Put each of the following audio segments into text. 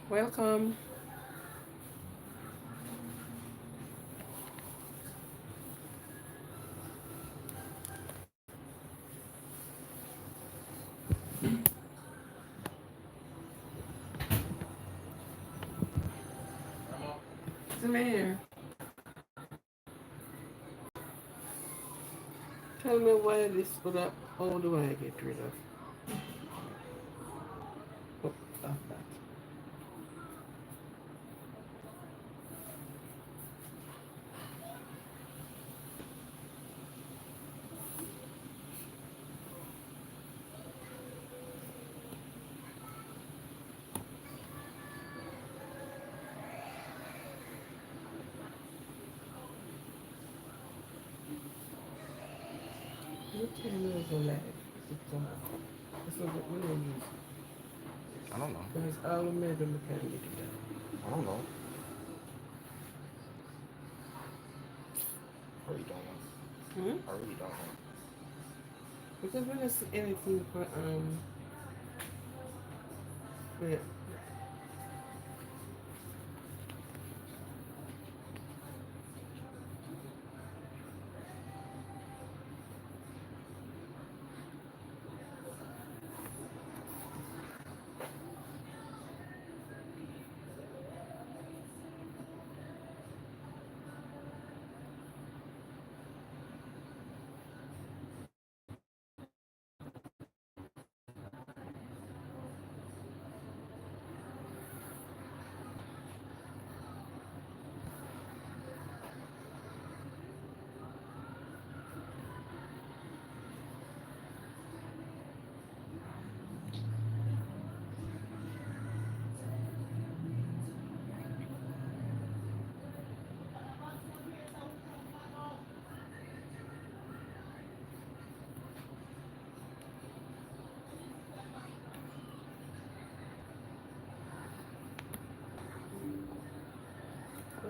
Welcome. Come here. Tell me why this would up. How do I get rid of? Oh, of that. What channel is on that? It's on. That's not what we're gonna use. I don't know. Because all the men don't look at it. I don't know. I really don't know. Hmm? I really don't know. Because we don't see anything for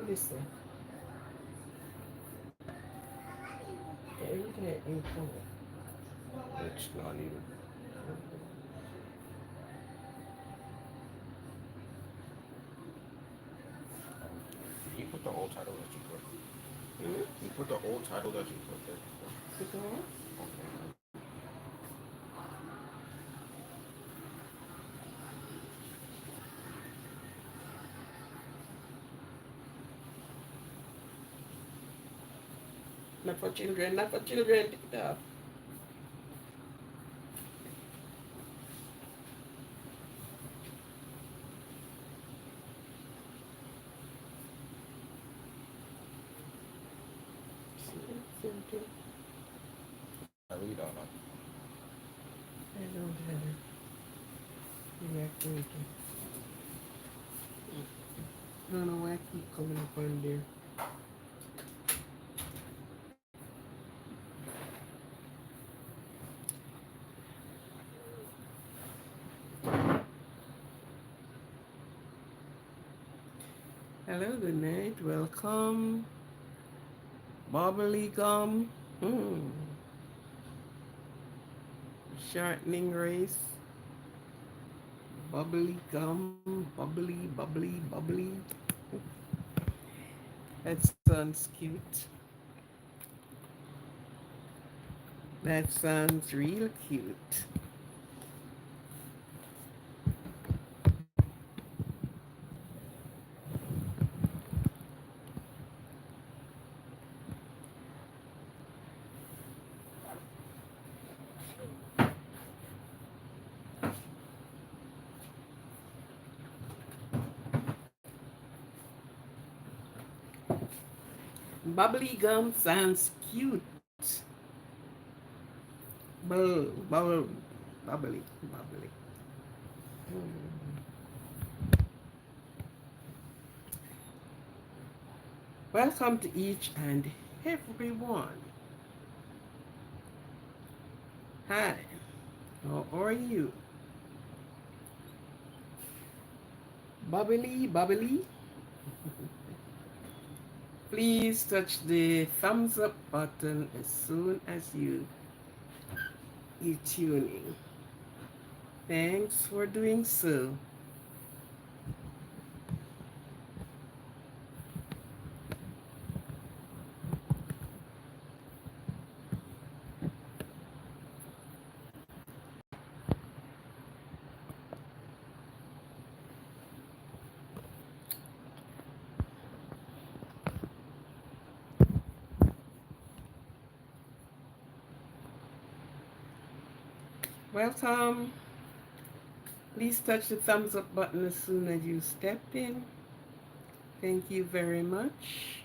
what is that? Everything ain't cool. It's not even. You put the old title that you put. Hmm? You put the old title that you put there before. Because Okay. not for children, not for children. Take it off. Same thing. I really don't know. I don't have it. Maybe I create it. I don't know why I keep coming up on there. Hello, good night. Welcome. Bubbly gum. shortening race. Bubbly gum, bubbly, bubbly, bubbly. That sounds cute. That sounds real cute. Bubbly gum sounds cute. Bubble, bubbly, bubbly. Welcome to each and everyone. Hi, how are you? Bubbly, bubbly. Please touch the thumbs up button as soon as you tune in. Thanks for doing so. Welcome. Please touch the thumbs up button as soon as you step in. Thank you very much.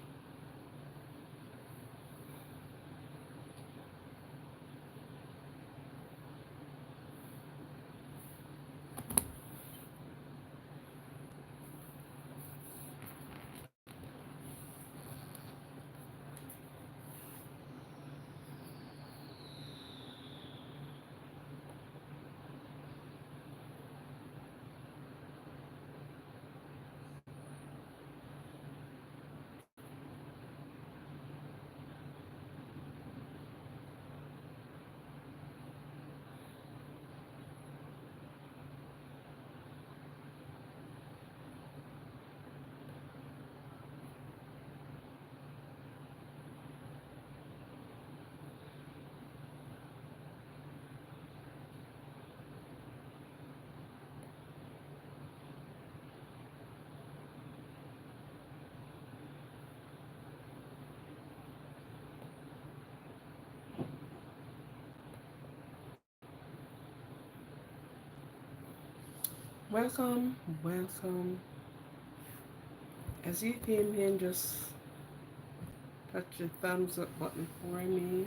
Welcome, welcome. As you came in, just touch the thumbs up button for me.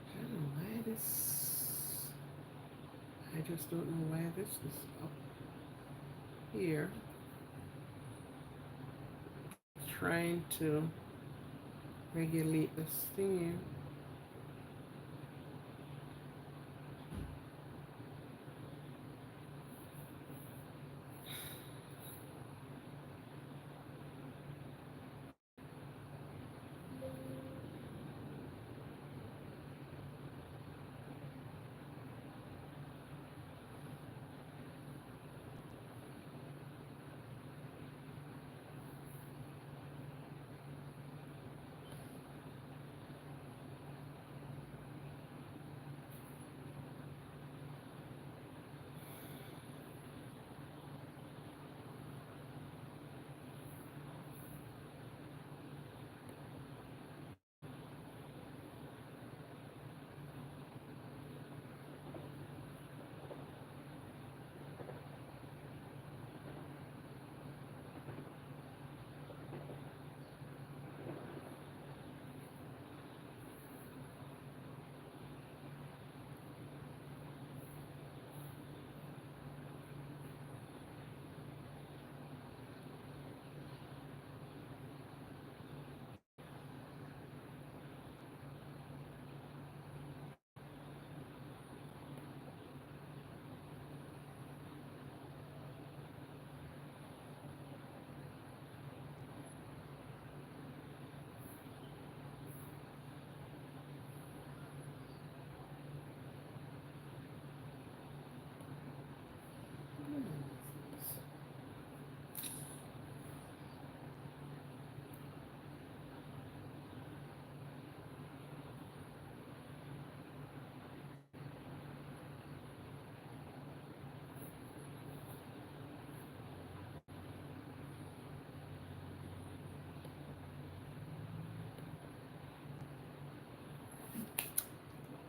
I don't know why this. I just don't know why this is up here. Trying to regulate this thing.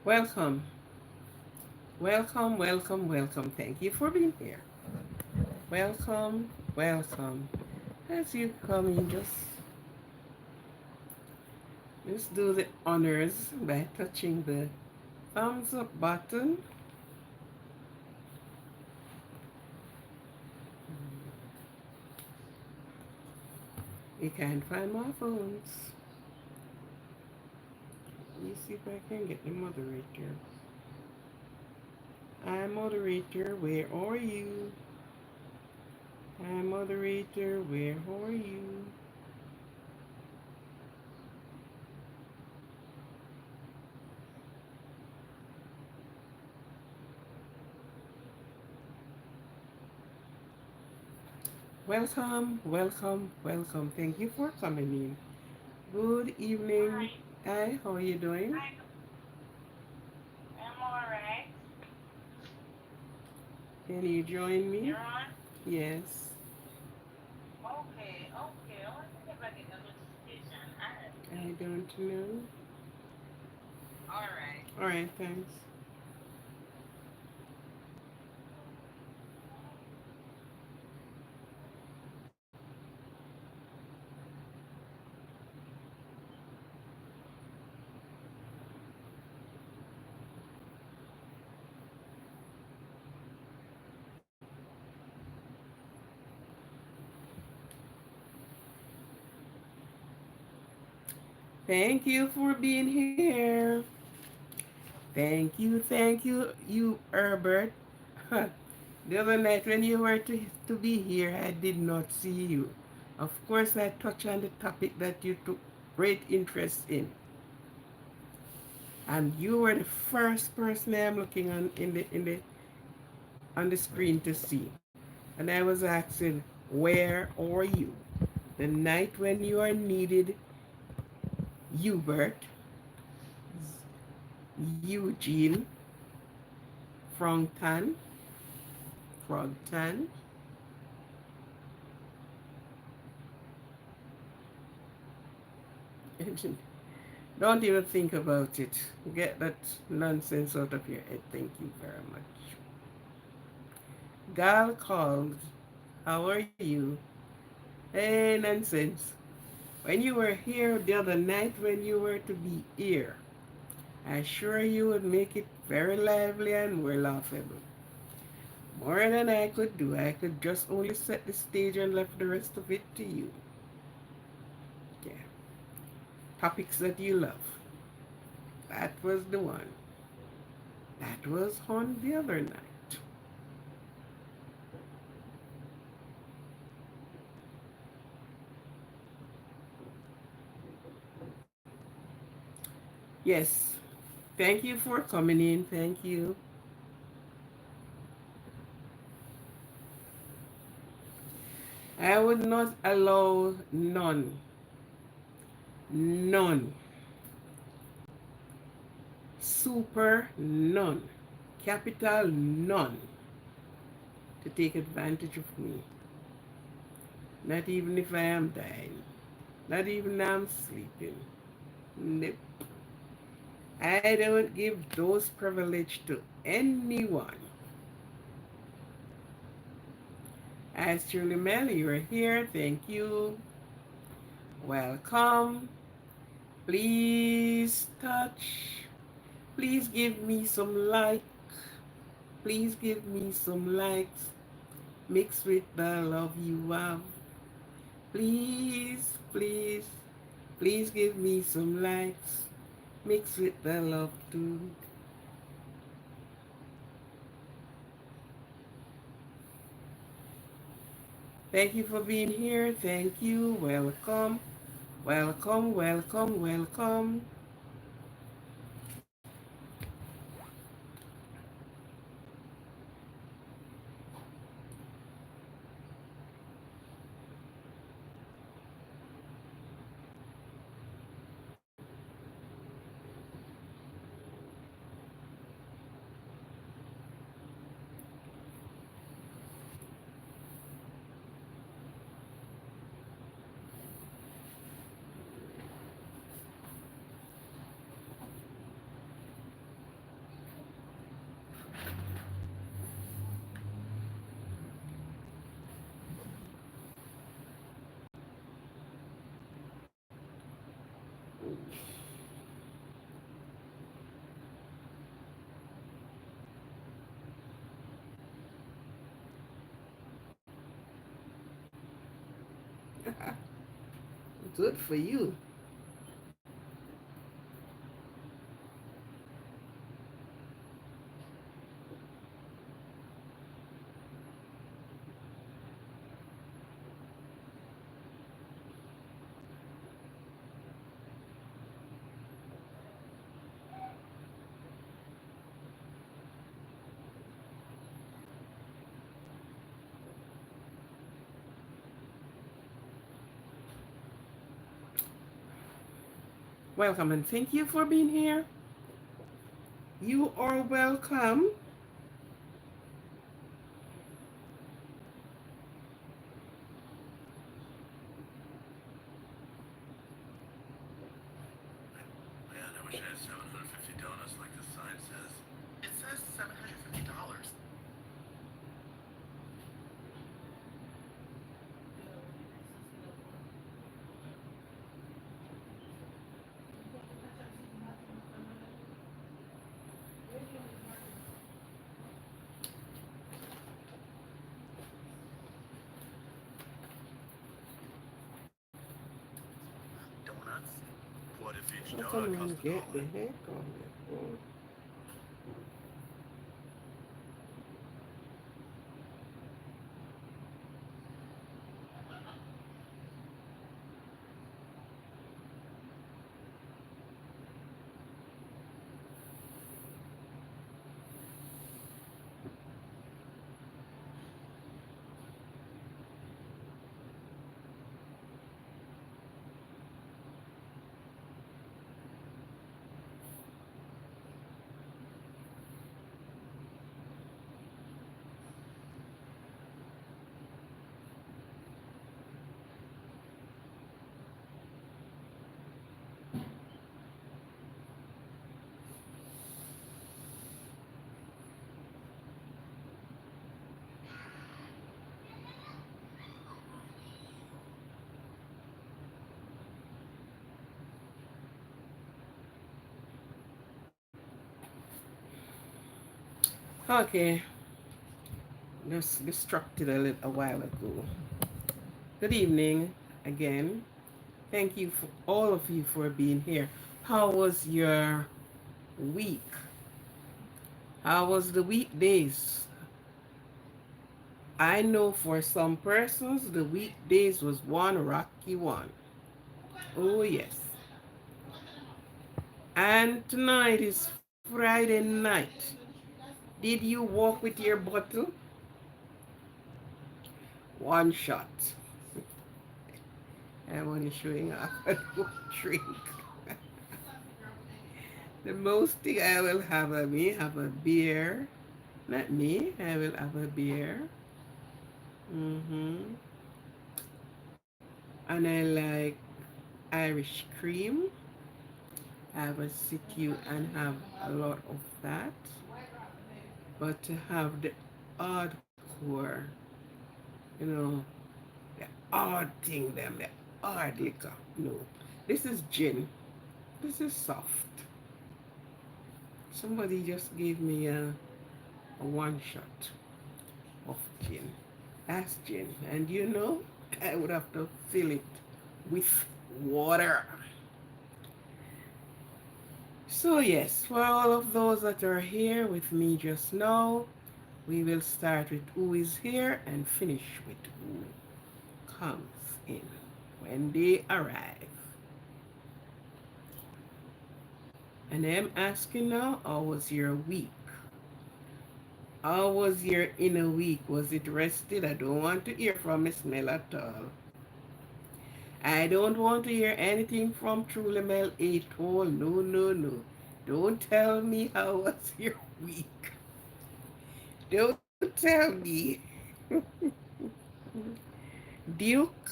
Welcome, welcome, welcome, welcome. Thank you for being here. Welcome, welcome. As you come in, just do the honors by touching the thumbs up button. You can find my phones. Let me see if I can get the moderator. Hi, moderator, where are you? Hi, moderator, where are you? Welcome, welcome, welcome. Thank you for coming in. Good evening. Hi. Hi, how are you doing? Hi. I'm alright. Can you join me? You're on? Yes, Okay, okay. I wonder if I get the notification. Alright. I don't know. Alright. All right, thanks. Thank you for being here. Thank you, Herbert. The other night when you were to be here, I did not see you. Of course, I touched on the topic that you took great interest in, and you were the first person I'm looking on on the screen to see. And I was asking, where are you? The night when you are needed, Hubert, Eugene, Frogtan, Frogtan. Don't even think about it. Get that nonsense out of your head. Thank you very much. Gal called. How are you? Hey, nonsense. When you were here the other night, when you were to be here, I sure you would make it very lively and more laughable. More than I could do. I could just only set the stage and left the rest of it to you. Yeah. Topics that you love. That was the one. That was on the other night. Yes. Thank you for coming in. Thank you. I would not allow none, super none, capital none, to take advantage of me. Not even if I am dying. Not even if I'm sleeping. Nope. I don't give those privilege to anyone. As Julie Mel, you're here. Thank you. Welcome. Please touch. Please give me some like. Please give me some likes mixed with the love you have. Please, please, please give me some likes mixed with the love too. Thank you for being here. Thank you. Welcome. Welcome, welcome, welcome. Good for you. Welcome and thank you for being here. You are welcome. Man, I wish I had 750 donuts like the sign says. It says $750. Donuts? What if each How donut come I cost a get the dollar? heck on it? Oh. Okay, just distracted a while ago. Good evening again. Thank you for all of you for being here. How was your week? How was the weekdays? I know for some persons the weekdays was one rocky one. Oh yes. And tonight is Friday night. Did you walk with your bottle? One shot. I'm only showing off. I don't drink. The most thing I will have, I may have a beer. Not me. I will have a beer. Mm-hmm. And I like Irish cream. I will sit you and have a lot of that. But to have the hardcore, you know, the hard thing, them, the hard liquor. No. This is gin. This is soft. Somebody just gave me a one shot of gin. That's gin. And you know, I would have to fill it with water. So, yes, for all of those that are here with me just now, we will start with who is here and finish with who comes in when they arrive. And I'm asking now, how was your week? How was your inner week? Was it rested? I don't want to hear from Miss Mel at all. I don't want to hear anything from Truly Mel at all. No, no, no. Don't tell me how was your week. Don't tell me. Duke.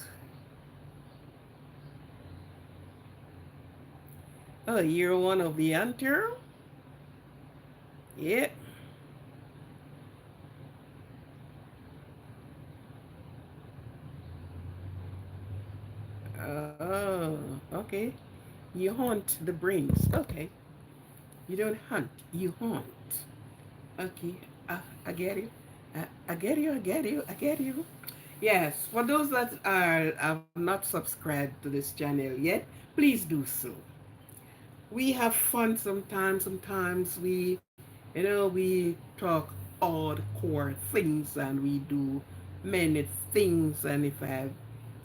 Oh, you're one of the hunter? Yeah. Oh, okay. You haunt the brains. Okay. You don't hunt, you haunt. Okay. I get you. I get you. I get you. I get you. Yes, for those that are have not subscribed to this channel yet, please do so. We have fun sometimes. Sometimes we talk hardcore things and we do many things. And if I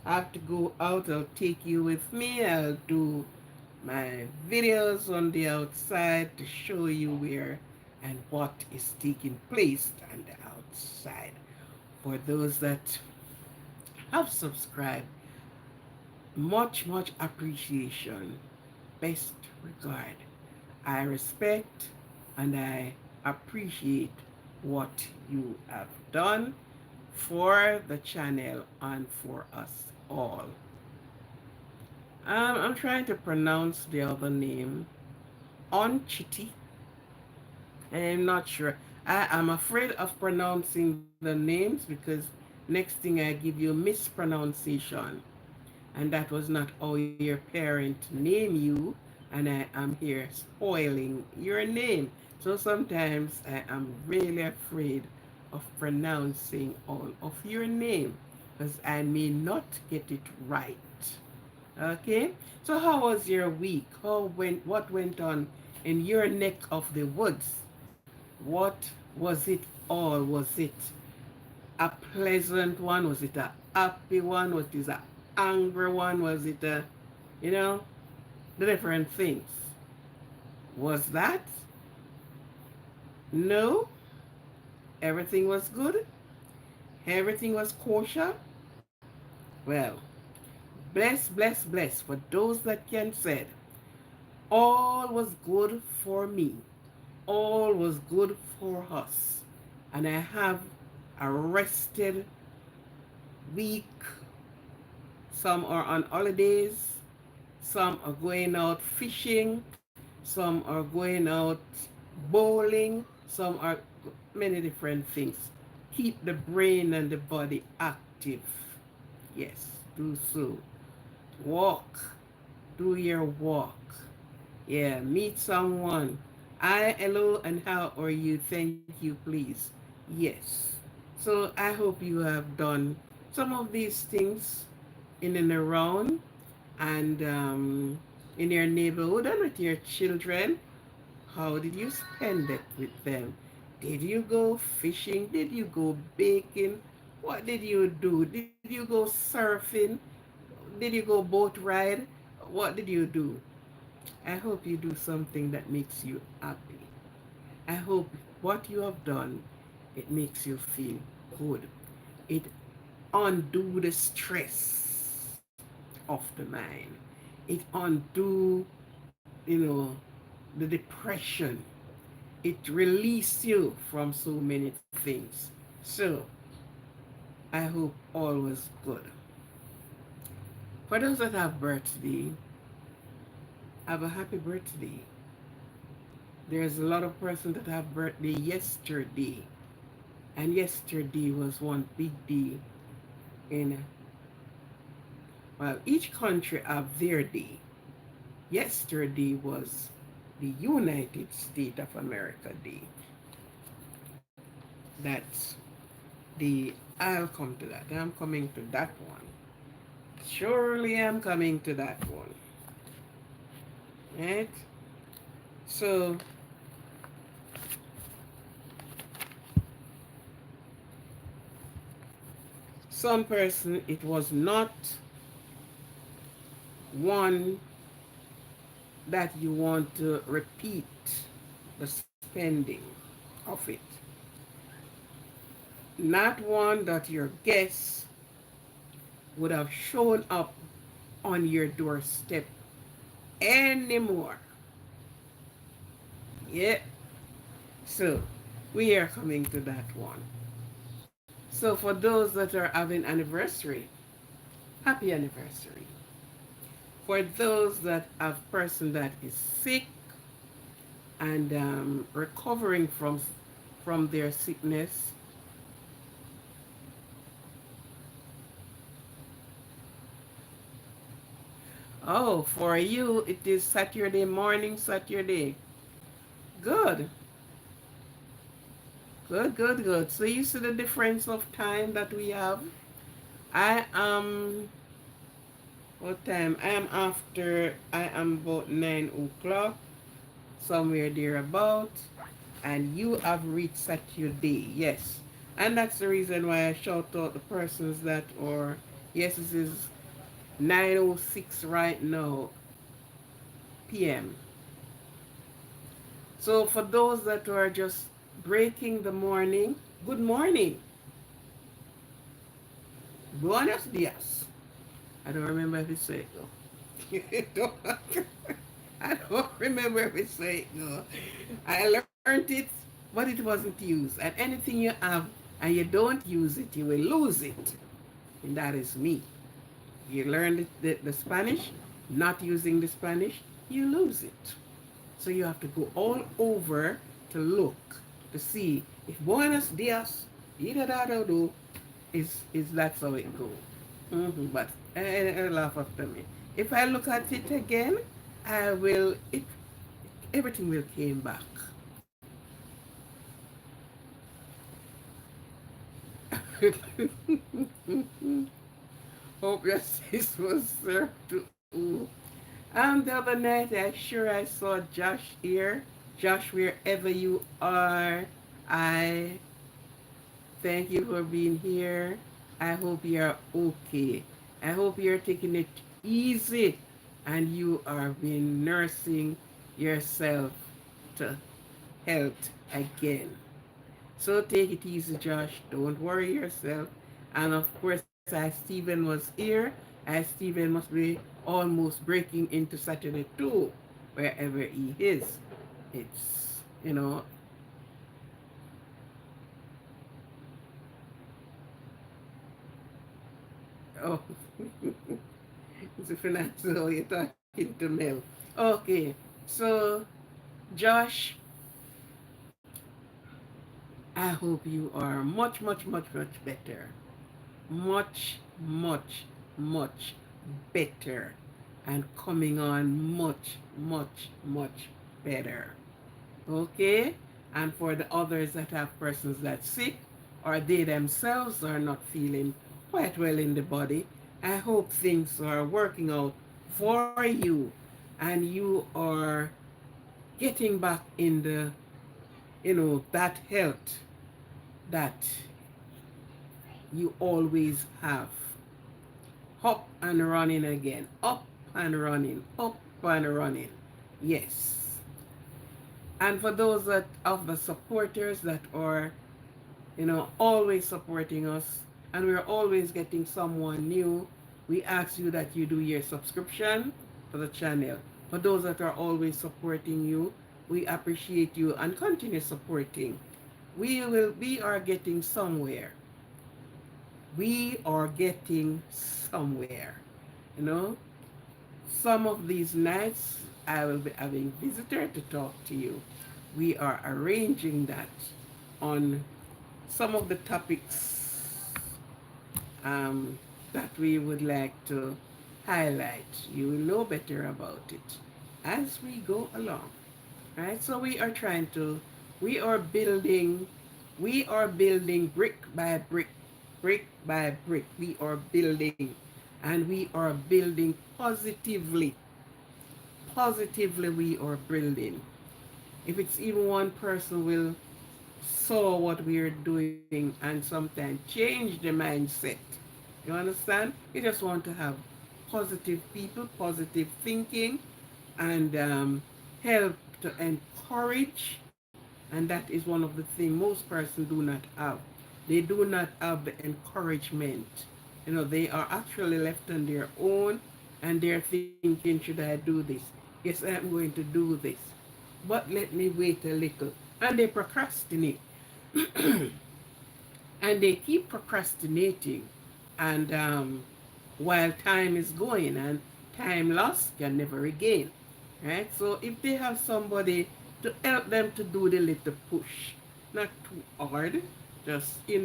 have to go out, I'll take you with me. I'll do my videos on the outside to show you where and what is taking place on the outside. For those that have subscribed, much appreciation, best regard. I respect and I appreciate what you have done for the channel and for us all. I'm trying to pronounce the other name. Onchiti. I'm not sure. I am afraid of pronouncing the names because next thing I give you mispronunciation. And that was not how your parent name you, and I am here spoiling your name. So sometimes I am really afraid of pronouncing all of your name because I may not get it right. Okay? So how was your week? What went on in your neck of the woods? What was it all? Was it a pleasant one? Was it a happy one? Was it a angry one? Was it a, you know, the different things? Was that? No? Everything was good? Everything was kosher? Well, bless. For those that can said, all was good for me. All was good for us. And I have a rested week. Some are on holidays. Some are going out fishing. Some are going out bowling. Some are many different things. Keep the brain and the body active. Yes, do so. Walk. Do your walk. Yeah, meet someone. Hi, hello, and how are you? Thank you, please. Yes. So I hope you have done some of these things in and around and in your neighborhood and with your children. How did you spend it with them? Did you go fishing? Did you go baking? What did you do? Did you go surfing? Did you go boat ride? What did you do? I hope you do something that makes you happy. I hope what you have done, it makes you feel good. It undo the stress of the mind. It undo, the depression. It release you from so many things. So I hope all was good. For those that have birthday, have a happy birthday. There's a lot of persons that have birthday yesterday. And yesterday was one big day in, well, each country have their day. Yesterday was the United States of America Day. That's I'll come to that. I'm coming to that one. Surely I'm coming to that one. Right? So some person it was not one that you want to repeat the spending of it. Not one that your guests would have shown up on your doorstep anymore. Yeah. So we are coming to that one. So for those that are having anniversary, happy anniversary. For those that have person that is sick and recovering from their sickness, oh, for you it is Saturday morning, Saturday. Good, good. So you see the difference of time that we have. I am, what time? I am about 9 o'clock, somewhere there about, and you have reached Saturday, yes. And that's the reason why I shout out the persons that are, yes, this is 9:06 right now, p.m. So for those that are just breaking the morning, good morning. Buenos dias. I don't remember if it say it though. I don't remember if it say it though. I learned it, but it wasn't used. And anything you have and you don't use it, you will lose it. And that is me. You learn the Spanish, not using the Spanish, you lose it. So you have to go all over to look to see if Buenos Dias, do is that's how it goes. But laugh after me. If I look at it again, I will. Everything will came back. Hope your sis was served too. The other night, I saw Josh here. Josh, wherever you are, I thank you for being here. I hope you're okay. I hope you're taking it easy and you are been nursing yourself to health again. So take it easy, Josh. Don't worry yourself. And of course, as Stephen was here, as Stephen must be almost breaking into Saturday too, wherever he is. It's, oh, it's a financial, you're talking to Mel. Okay, so Josh, I hope you are much, much, much, much better. Much, much, much better. And coming on much, much, much better. Okay? And for the others that have persons that sick or they themselves are not feeling quite well in the body, I hope things are working out for you and you are getting back in the, that health that you always have. Up and running again. Up and running. Up and running. Yes. And for those that of the supporters that are, always supporting us, and we're always getting someone new, we ask you that you do your subscription to the channel. For those that are always supporting you, we appreciate you and continue supporting. We are getting somewhere. We are getting somewhere. You know, some of these nights I will be having visitor to talk to you. We are arranging that on some of the topics that we would like to highlight. You will know better about it as we go along. Right? So we are building, brick by brick, brick by brick. We are building, and we are building positively. Positively, we are building. If it's even one person will saw what we are doing and sometimes change the mindset. You understand? We just want to have positive people, positive thinking, and help to encourage. And that is one of the things most persons do not have. They do not have the encouragement. They are actually left on their own and they're thinking, should I do this? Yes, I'm going to do this. But let me wait a little. And they procrastinate. And they keep procrastinating. And while time is going and time lost can never regain. Right? So if they have somebody to help them to do the little push, not too hard, just, give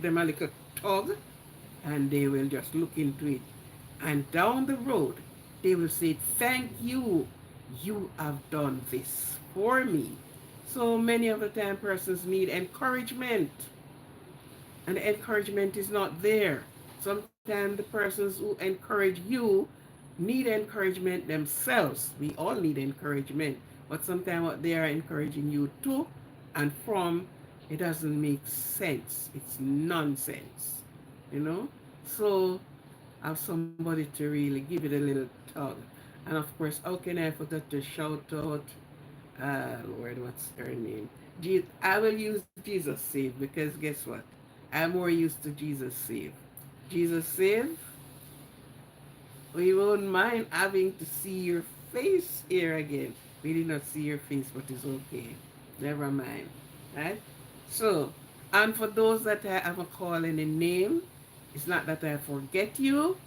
them a little tug and they will just look into it. And down the road, they will say, thank you. You have done this for me. So many of the time persons need encouragement. And the encouragement is not there. Sometimes the persons who encourage you need encouragement themselves. We all need encouragement, but sometimes what they are encouraging you to and from, it doesn't make sense. It's nonsense, you know. So have somebody to really give it a little tug. And of course, how can I forget to shout out? Lord, what's her name? I will use Jesus Save because guess what? I'm more used to Jesus Save. Jesus Save, we won't mind having to see your face here again. We did not see your face, but it's okay. Never mind. Right? So, and for those that I haven't called any name, it's not that I forget you,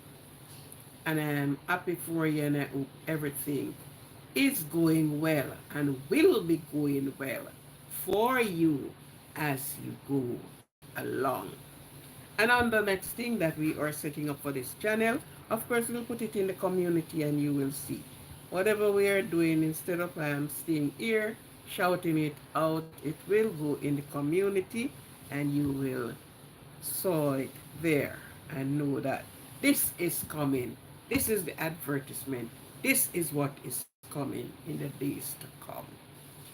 and I'm happy for you, and I hope everything is going well and will be going well for you as you go along. And on the next thing that we are setting up for this channel, of course, we'll put it in the community and you will see. Whatever we are doing, instead of staying here, shouting it out, it will go in the community and you will saw it there and know that this is coming. This is the advertisement. This is what is coming in the days to come.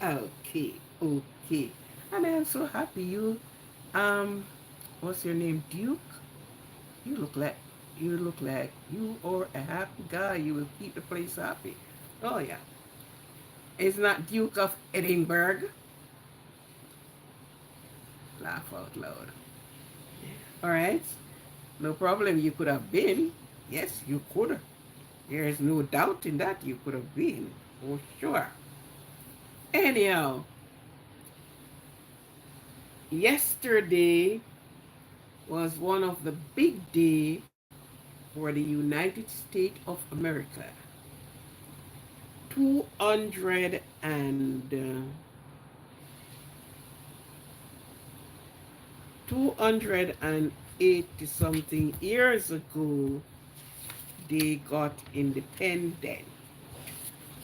Okay, okay. And I am so happy you what's your name? Duke? You look like you are a happy guy. You will keep the place happy. Oh yeah. It's not Duke of Edinburgh. Laugh out loud. Alright? No problem. You could have been. Yes, you could. There is no doubt in that you could have been. For sure. Anyhow, yesterday was one of the big day for the United States of America. 200 and 280 something years ago, they got independence,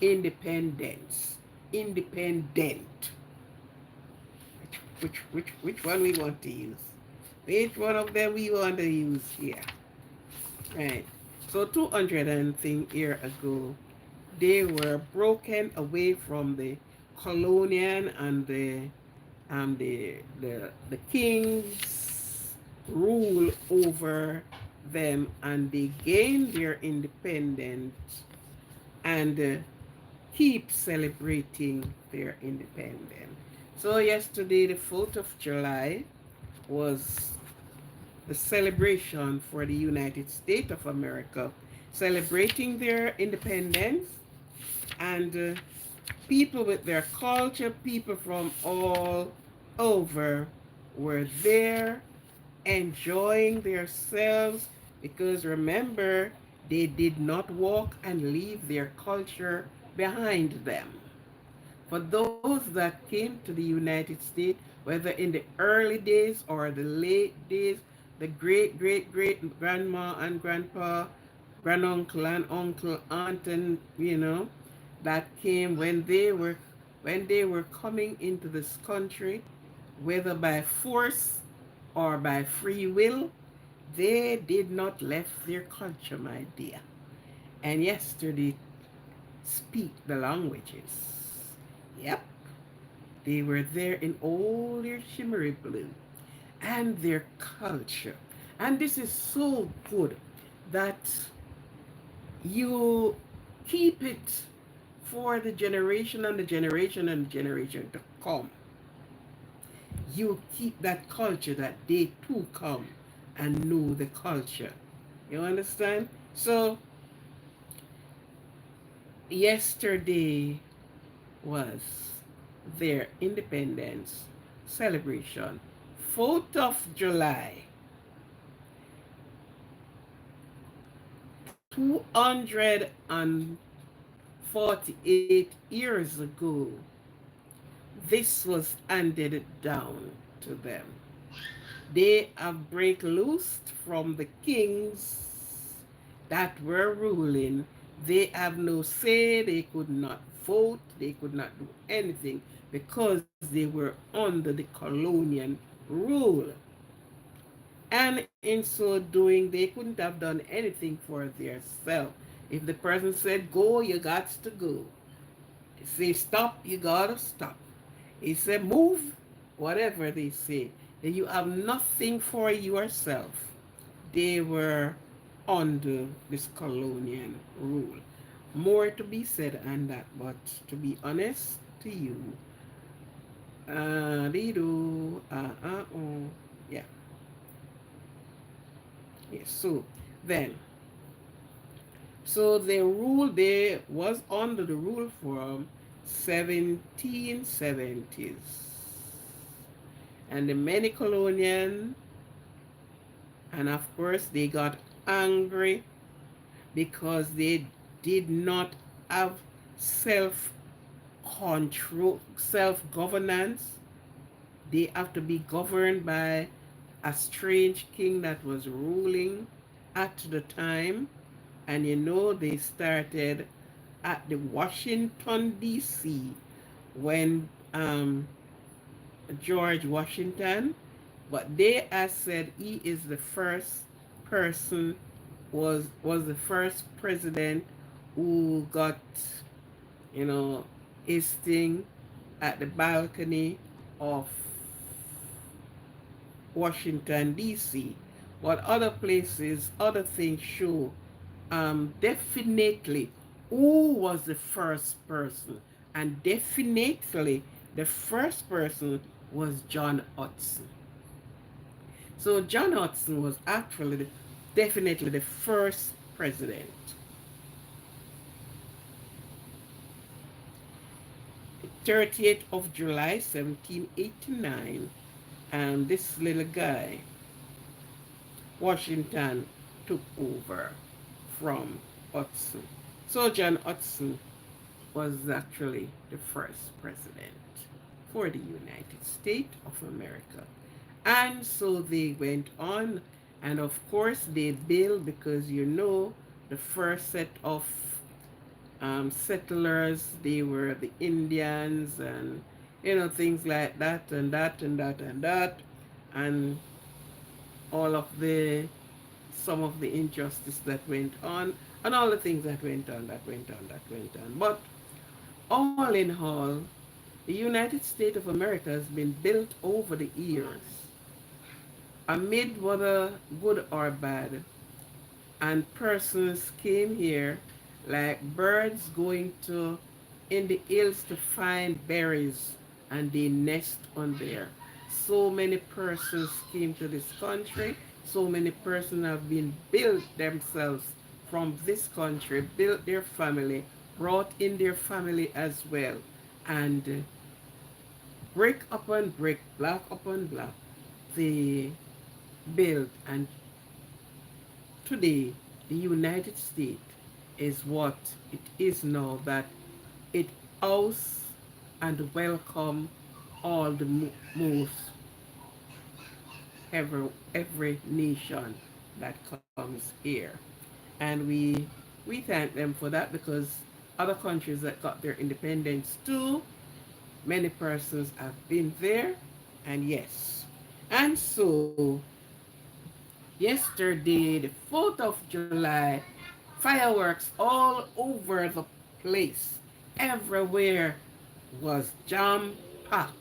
independent. Which one we want to use? Which one of them we want to use here? Right. So 200 and thing year ago, they were broken away from the colonial and the king's rule over them, and they gained their independence and keep celebrating their independence. So yesterday, the 4th of July, was the celebration for the United States of America, celebrating their independence, and people with their culture, people from all over were there enjoying themselves because remember, they did not walk and leave their culture behind them. For those that came to the United States, whether in the early days or the late days, the great great great grandma and grandpa, granduncle and uncle, aunt, and that came when they were coming into this country, whether by force or by free will, they did not left their culture, my dear. And yesterday speak the languages. Yep, they were there in all their shimmery blue and their culture. And this is so good that you keep it for the generation and the generation and the generation to come. You keep that culture that they too come and know the culture. You understand? So yesterday was their independence celebration. 4th of July, 248 years ago, this was handed down to them. They have break loose from the kings that were ruling. They have no say, they could not vote, they could not do anything because they were under the colonial rule. And in so doing, they couldn't have done anything for themselves. If the person said go, you got to go. Say stop, you gotta stop. He said move, whatever they say. Then you have nothing for yourself. They were under this colonial rule. More to be said on that, but to be honest to you, they do, yeah, yeah. Then, so the rule there was under the rule from 1770s, and the many colonial, and of course they got angry because they did not have self control, self governance. They have to be governed by a strange king that was ruling at the time. And they started at the Washington, D.C. when George Washington, but they have said he is the first person, was the first president who got, you know, his thing at the balcony of Washington, D.C. What other places, other things show definitely who was the first person. And definitely the first person was John Hudson. So John Hudson was actually definitely the first president. 30th of July 1789, and this little guy Washington took over from Hudson. So John Hudson was actually the first president for the United States of America. And so they went on, and of course they built, because the first set of settlers, they were the Indians, and things like that and that and that and that, and all of the some of the injustice that went on, and all the things that went on, But all in all, the United States of America has been built over the years, amid whether good or bad, and persons came here like birds going to in the hills to find berries, and they nest on there. So many persons came to this country. So many persons have been built themselves from this country, built their family, brought in their family as well, and brick upon brick, block upon block, they built. And today, the United States is what it is now, that it hosts and welcome all the most every nation that comes here. And we thank them for that, because other countries that got their independence too, many persons have been there. And yes, and so yesterday, the 4th of July, fireworks all over the place. Everywhere was jam packed.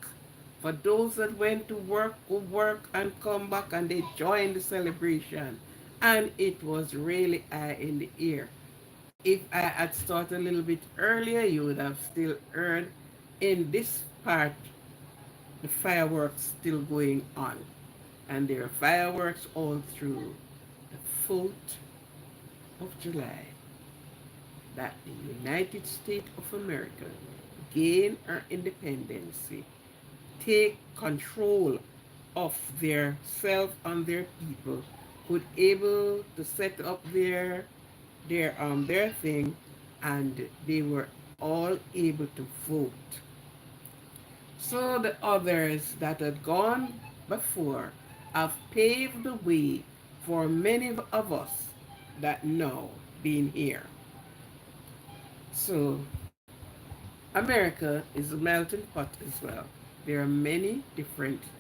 For those that went to work, go work and come back, and they joined the celebration. And it was really high in the air. If I had started a little bit earlier, you would have still heard in this part the fireworks still going on. And there are fireworks all through the 4th of July, that the United States of America gain our independence, take control of their self and their people, could able to set up their thing, and they were all able to vote. So the others that had gone before have paved the way for many of us that now being here. So America is a melting pot as well. There are many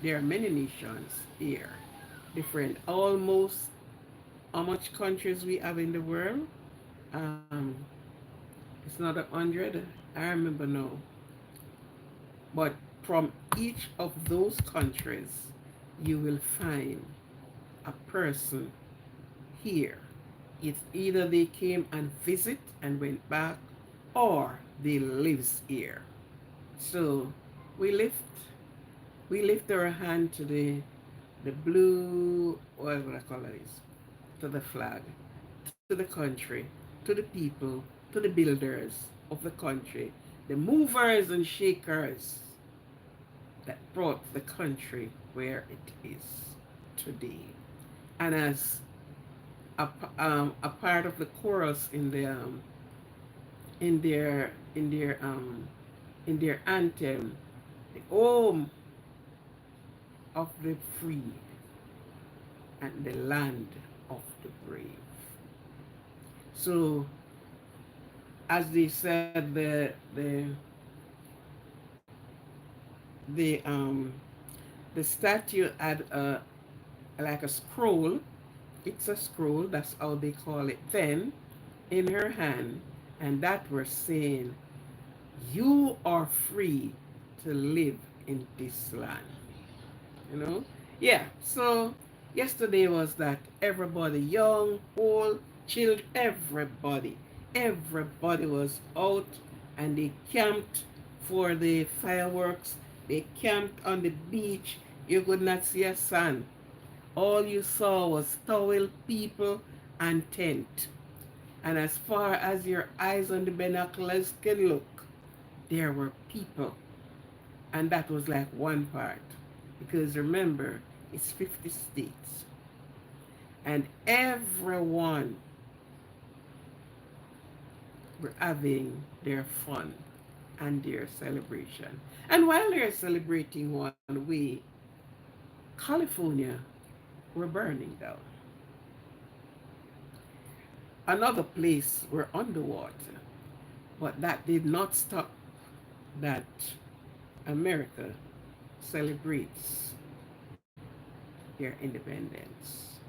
nations here. different. Almost how much countries we have in the world? Um, it's not 100. I remember now. But from each of those countries, you will find a person here. It's either they came and visit and went back, or they lives here. So we lift we lift our hand to the blue, what I call it is, to the flag, to the country, to the people, to the builders of the country, the movers and shakers that brought the country where it is today. And as a part of the chorus in their in their um, in their anthem, the home of the free and the land of the brave. So, as they said, the um, the statue had like a scroll. It's a scroll. That's how they call it then, in her hand, and that was saying, "You are free to live in this land." You know, yeah. So yesterday was that everybody, young, old, children, everybody was out, and they camped for the fireworks. They camped on the beach. You could not see a sun. All you saw was towel, people, and tent. And as far as your eyes on the binoculars can look, there were people. And that was like one part. Because remember, it's 50 states. And everyone were having their fun and their celebration. And while they're celebrating one way, California were burning down. Another place were underwater. But that did not stop that America celebrates their independence.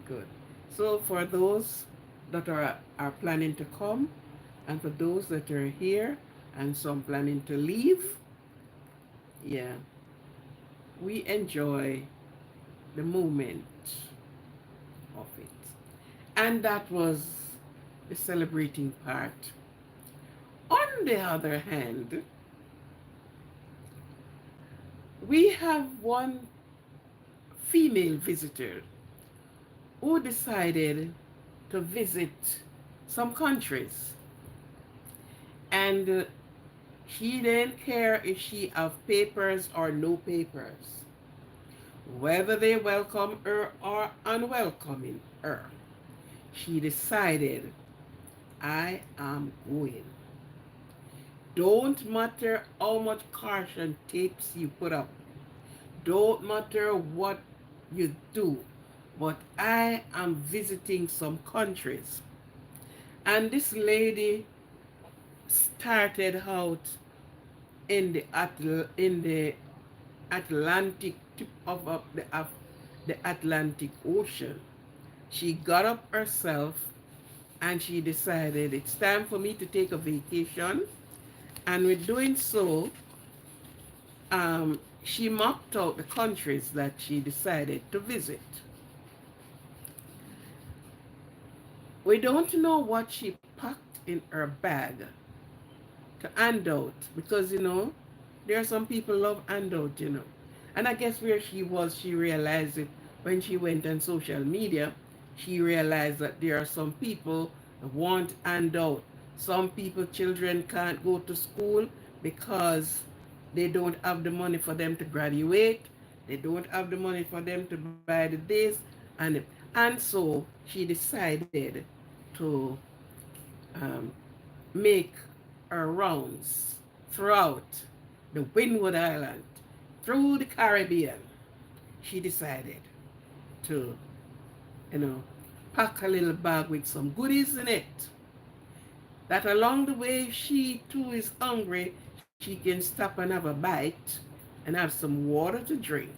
Good. So for those that are planning to come, and for those that are here, and some planning to leave, yeah, we enjoy the moment of it. And that was the celebrating part. On the other hand, we have one female visitor who decided to visit some countries, and she didn't care if she have papers or no papers, whether they welcome her or unwelcoming her. She decided, I am going. Don't matter how much caution tapes you put up, don't matter what you do, but I am visiting some countries. And this lady started out in the Atlantic tip of the Atlantic Ocean. She got up herself and she decided it's time for me to take a vacation. And with doing so, she mapped out the countries that she decided to visit. We don't know what she packed in her bag to hand out, because there are some people love handout. And I guess where she was, she realized it when she went on social media. She realized that there are some people that want handout. Some people, children can't go to school because they don't have the money for them to graduate. They don't have the money for them to buy the this, and so she decided to um, make her rounds throughout the Windward Island, through the Caribbean. She decided to, you know, pack a little bag with some goodies in it. That along the way, if she too is hungry, she can stop and have a bite and have some water to drink.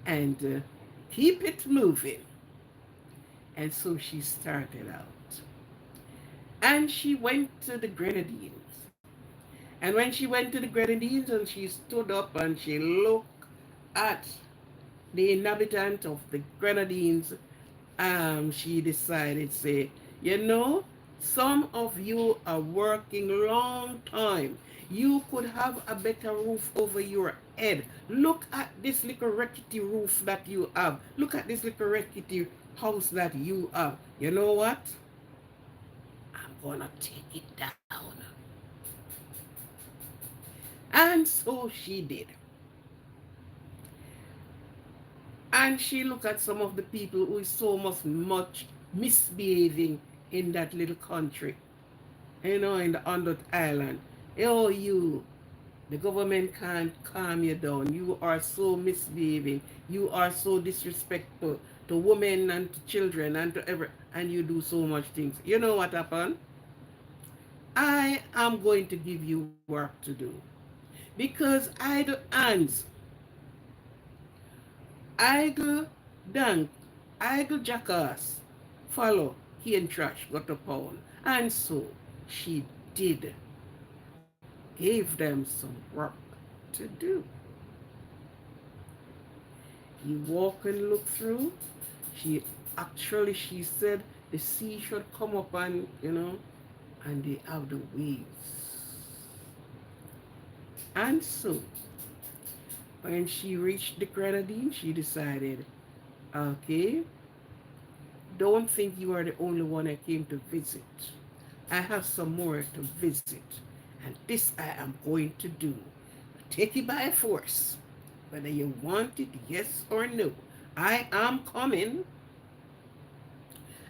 And Keep it moving. And so she started out. And she went to the Grenadines. And when she went to the Grenadines and she stood up and she looked at the inhabitant of the Grenadines, she decided, say, you know, some of you are working long time. You could have a better roof over your head. Look at this little rickety roof that you have. Look at this little rickety house that you have. You know what? I'm gonna take it down. And so she did. And she looked at some of the people who is so much misbehaving in that little country, in the on that island. Oh, you, the government can't calm you down. You are so misbehaving. You are so disrespectful to women and to children and to and you do so much things. You know what happened? I am going to give you work to do because idle hands, idle dank, idle jackass, follow, he and trash got a pound. And so she did, gave them some work to do. He walked and looked through. She actually, she said, the sea should come up and, and they have the waves. And so, when she reached the Grenadine, she decided, okay, don't think you are the only one I came to visit. I have some more to visit. And this I am going to do. Take it by force. Whether you want it, yes or no. I am coming.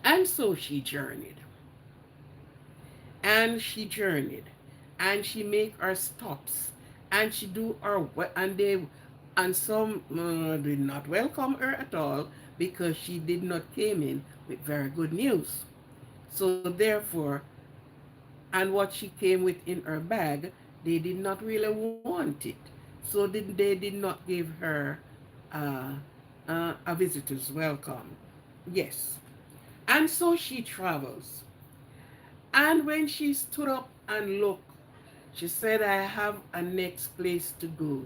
And so she journeyed. And she journeyed. And she make her stops. And she do her, and some did not welcome her at all because she did not came in with very good news. So therefore, and what she came with in her bag, they did not really want it. So they did not give her uh, a visitor's welcome. Yes. And so she travels. And when she stood up and looked, she said, I have a next place to go.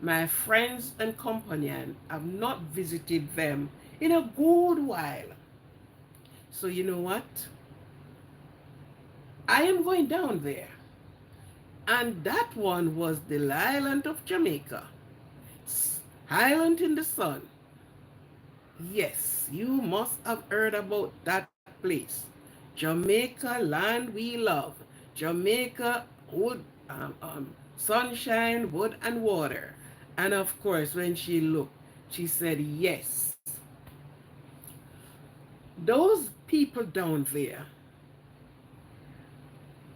My friends and companion have not visited them in a good while. So you know what? I am going down there. And that one was the island of Jamaica. Island in the sun. Yes, you must have heard about that place. Jamaica, land we love. Jamaica, wood, sunshine, wood, and water. And of course, when she looked, she said, yes. Those people down there,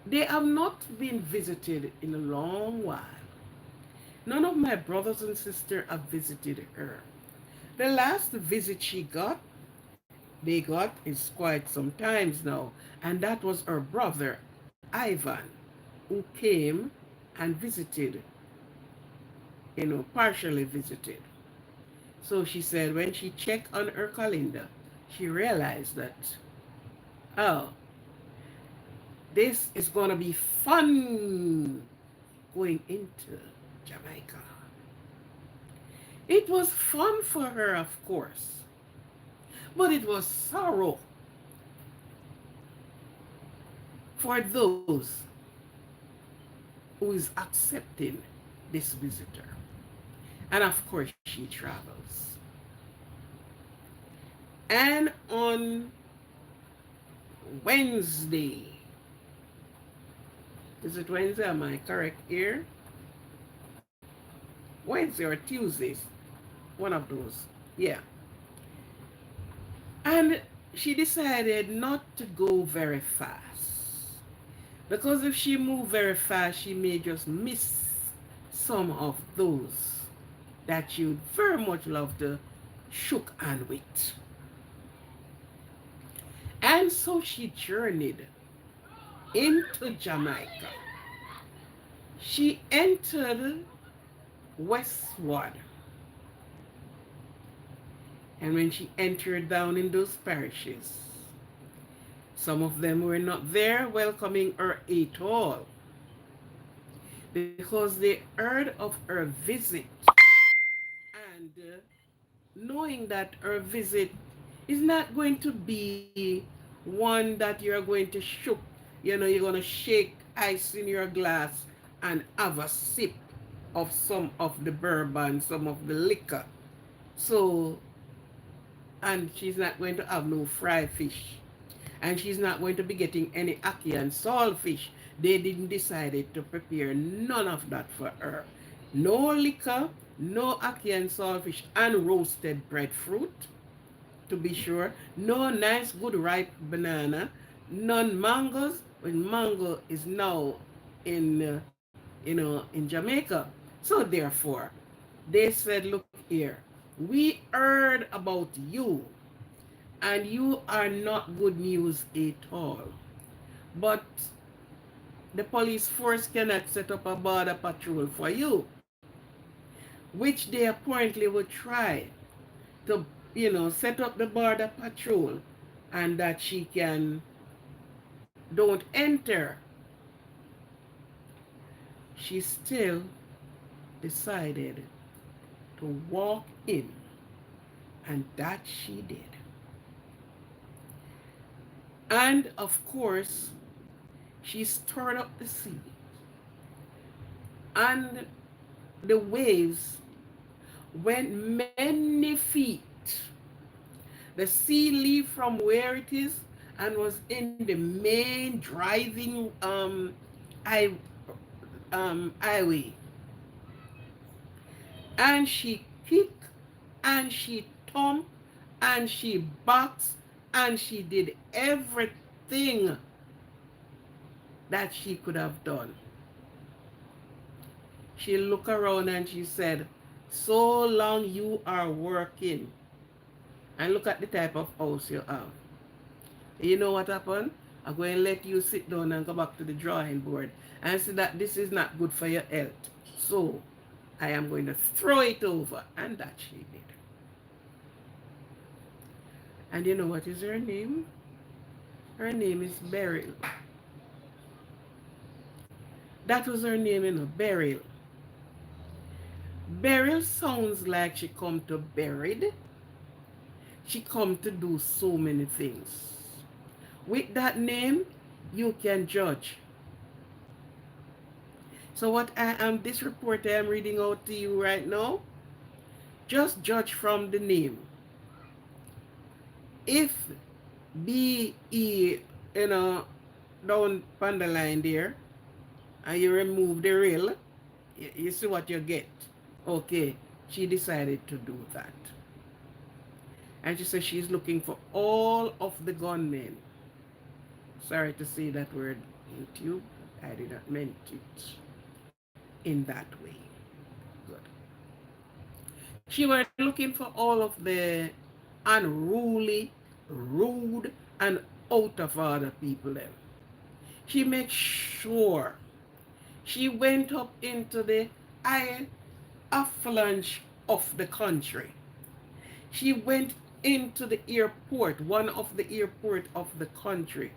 they have not been visited in a long while. None of my brothers and sisters have visited her. The last visit they got is quite some times now, and that was her brother, Ivan, who came and visited, partially visited. So she said when she checked on her calendar, she realized that, oh, this is going to be fun going into Jamaica. It was fun for her, of course, but it was sorrow for those who is accepting this visitor. And of course, she travels. And on Wednesday, is it Wednesday? Am I correct here? Wednesday or Tuesdays, one of those. Yeah. And she decided not to go very fast. Because if she moved very fast, she may just miss some of those that you'd very much love to shook hand with. And so she journeyed into Jamaica. She entered westward. And when she entered down in those parishes, some of them were not there welcoming her at all because they heard of her visit and knowing that her visit is not going to be one that you're going to shook, you're going to shake ice in your glass and have a sip of some of the bourbon, some of the liquor. So, and she's not going to have no fried fish. And she's not going to be getting any ackee and saltfish. They didn't decide to prepare none of that for her. No liquor, no ackee and saltfish, and roasted breadfruit, to be sure. No nice, good ripe banana. None mangoes. When mango is now in, in Jamaica. So therefore, they said, look here, we heard about you, and you are not good news at all. But the police force cannot set up a border patrol for you, which they apparently would try to, set up the border patrol and that she can don't enter. She still decided to walk in, and that she did. And of course, she stirred up the sea, and the waves went many feet. The sea leave from where it is and was in the main driving highway. And she kicked and she thumped and she boxed and she did everything that she could have done. She looked around and she said, so long you are working, and look at the type of house you have. You know what happened? I'm going to let you sit down and go back to the drawing board and see that this is not good for your health. So I am going to throw it over. And that she did. And you know what is her name? Her name is Beryl. That was her name, Beryl. Beryl sounds like she come to buried. She come to do so many things. With that name, you can judge. So what this report I am reading out to you right now, just judge from the name. If B-E, down on the line there, and you remove the real, you see what you get. Okay, she decided to do that. And she says she's looking for all of the gunmen. Sorry to say that word, YouTube. I did not mean it in that way. Good. She was looking for all of the unruly, rude, and out of order people then. She made sure she went up into the high affluence of the country. She went into the airport, one of the airport of the country,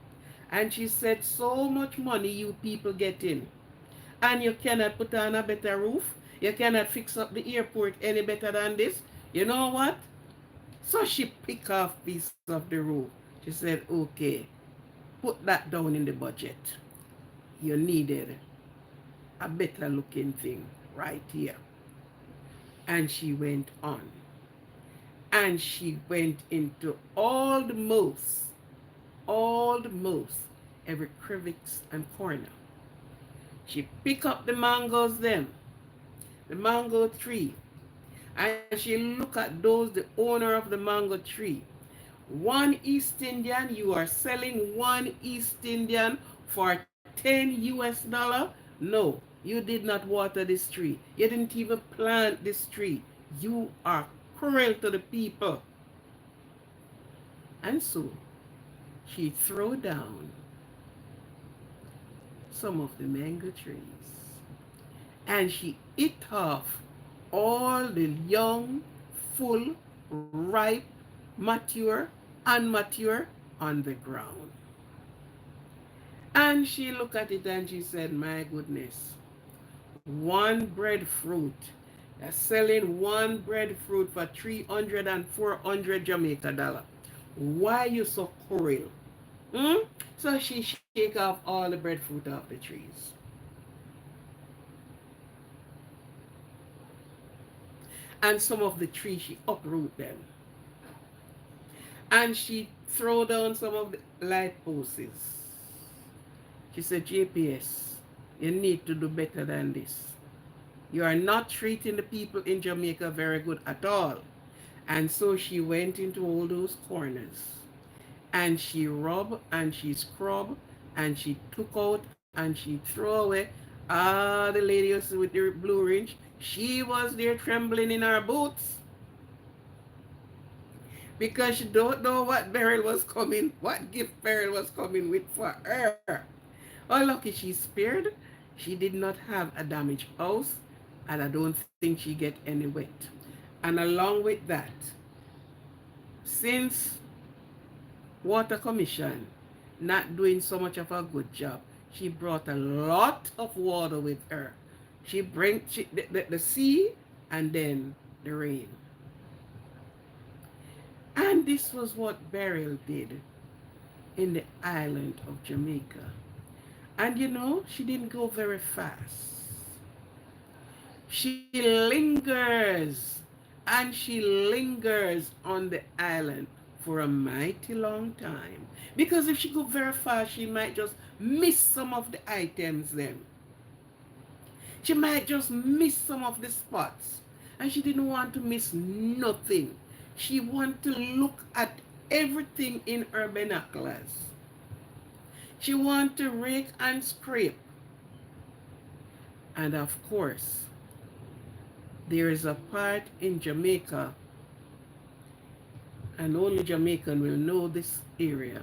and she said, so much money you people get in, and you cannot put on a better roof, you cannot fix up the airport any better than this. You know what? So she picked off piece of the roof. She said, okay, put that down in the budget. You needed a better looking thing right here. And she went on. And she went into almost every crevice and corner. She picked up the mangoes then, the mango tree, and she looked at those, the owner of the mango tree. One East Indian, you are selling one East Indian for 10 US dollar? No, you did not water this tree. You didn't even plant this tree. You are cruel to the people. And so she threw down some of the mango trees and she ate off all the young, full ripe, mature, unmature on the ground. And she looked at it and she said, my goodness, one breadfruit. They're selling one breadfruit for 300 and 400 Jamaica dollar. Why you so cruel? Hmm? So she shake off all the breadfruit off the trees. And some of the trees she uproot them. And she throw down some of the light posts. She said, JPS, you need to do better than this. You are not treating the people in Jamaica very good at all. And so she went into all those corners and she rubbed and she scrubbed and she took out and she threw away. Ah, the lady with the blue ridge, she was there trembling in her boots because she don't know what Beryl was coming, what gift Beryl was coming with for her. Oh, lucky she's spared. She did not have a damaged house, and I don't think she get any wet. And along with that, since Water Commission not doing so much of a good job, she brought a lot of water with her. She bring the sea and then the rain. And this was what Beryl did in the island of Jamaica. And you know, she didn't go very fast. She lingers and she lingers on the island for a mighty long time. Because if she go very fast, she might just miss some of the items then. She might just miss some of the spots. And she didn't want to miss nothing. She wanted to look at everything in her binoculars. She wanted to rake and scrape. And of course, there is a part in Jamaica, and only Jamaican will know this area,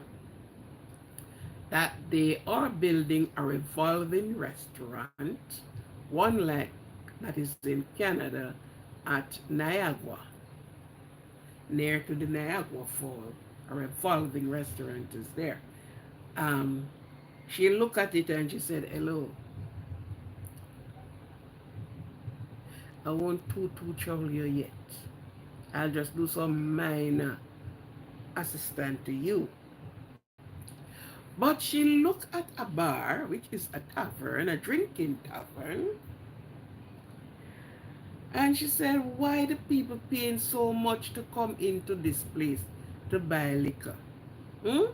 that they are building a revolving restaurant, one like that is in Canada at Niagara, near to the Niagara Fall. A revolving restaurant is there. Um, she looked at it and she said, hello, I won't too trouble you yet. I'll just do some minor assistant to you. But she looked at a bar, which is a tavern, a drinking tavern, and she said, why the people paying so much to come into this place to buy liquor? Hmm?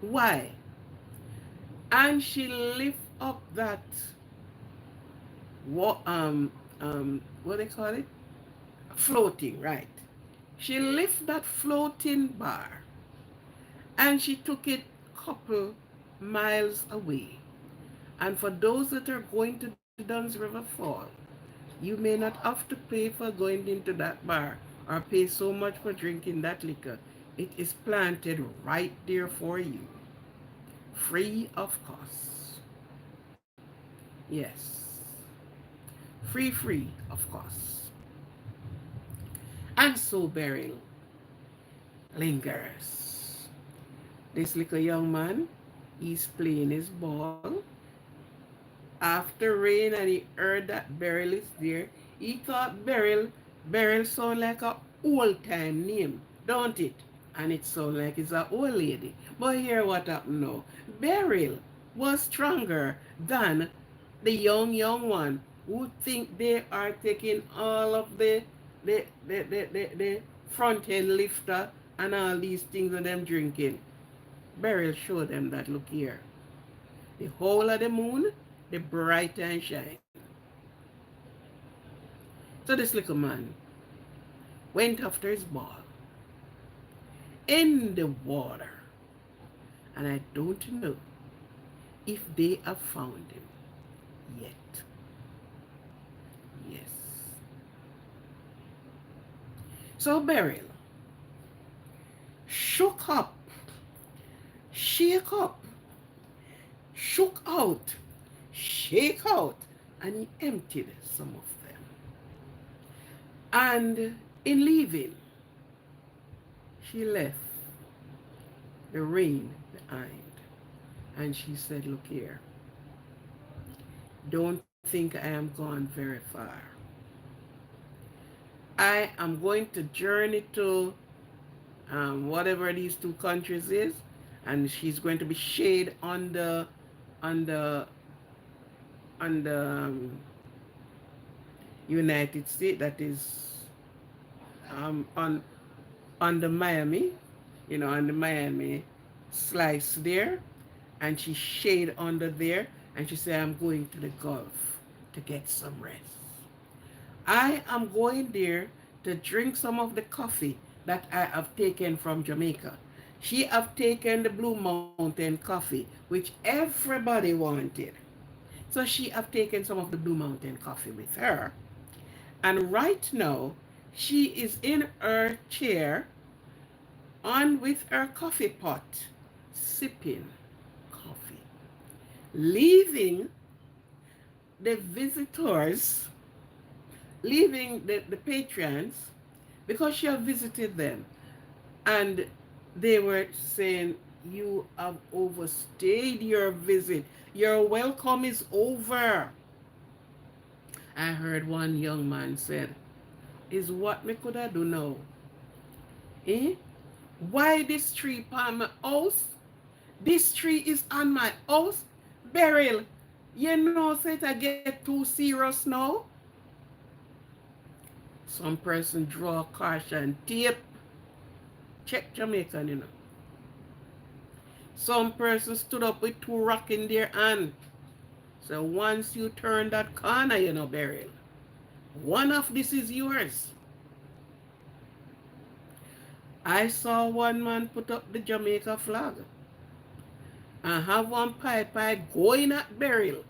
Why? And she lift up that, what they call it? Floating, right. She lift that floating bar and she took it couple miles away. And for those that are going to the Duns River Fall, you may not have to pay for going into that bar or pay so much for drinking that liquor. It is planted right there for you, free of cost. Yes, free of cost. And so Beryl lingers. This little young man, he's playing his ball. After rain and he heard that Beryl is there, he thought Beryl sound like a old time name, don't it? And it sound like it's a old lady. But here what happened now. Beryl was stronger than the young one who think they are taking all of the front end lifter and all these things that them drinking. Beryl showed them that look here. The whole of the moon, the bright and shine. So this little man went after his ball in the water. And I don't know if they have found him yet. Yes. So Beryl shook up, shake up, shook out, shake out, and he emptied some of them. And in leaving, She left the rain behind. And she said, look here, don't think I am gone very far. I am going to journey to whatever these two countries is, and she's going to be shade on the on the United States, that is on the Miami, on the Miami slice there, and she shade under there, and she said, I'm going to the Gulf to get some rest. I am going there to drink some of the coffee that I have taken from Jamaica. She have taken the Blue Mountain coffee, which everybody wanted. So she have taken some of the Blue Mountain coffee with her. And right now, she is in her chair on with her coffee pot, sipping coffee, leaving the visitors, leaving the patrons, because she have visited them. And they were saying, you have overstayed your visit. Your welcome is over. I heard one young man said, is what me could I do now? Eh? Why this tree on my house? This tree is on my house? Beryl, you know, say it I get too serious now. Some person draw caution tape. Check Jamaican, Some person stood up with two rock in their hand. So once you turn that corner, Beryl, one of this is yours. I saw one man put up the Jamaica flag and have one pipe going at Beryl.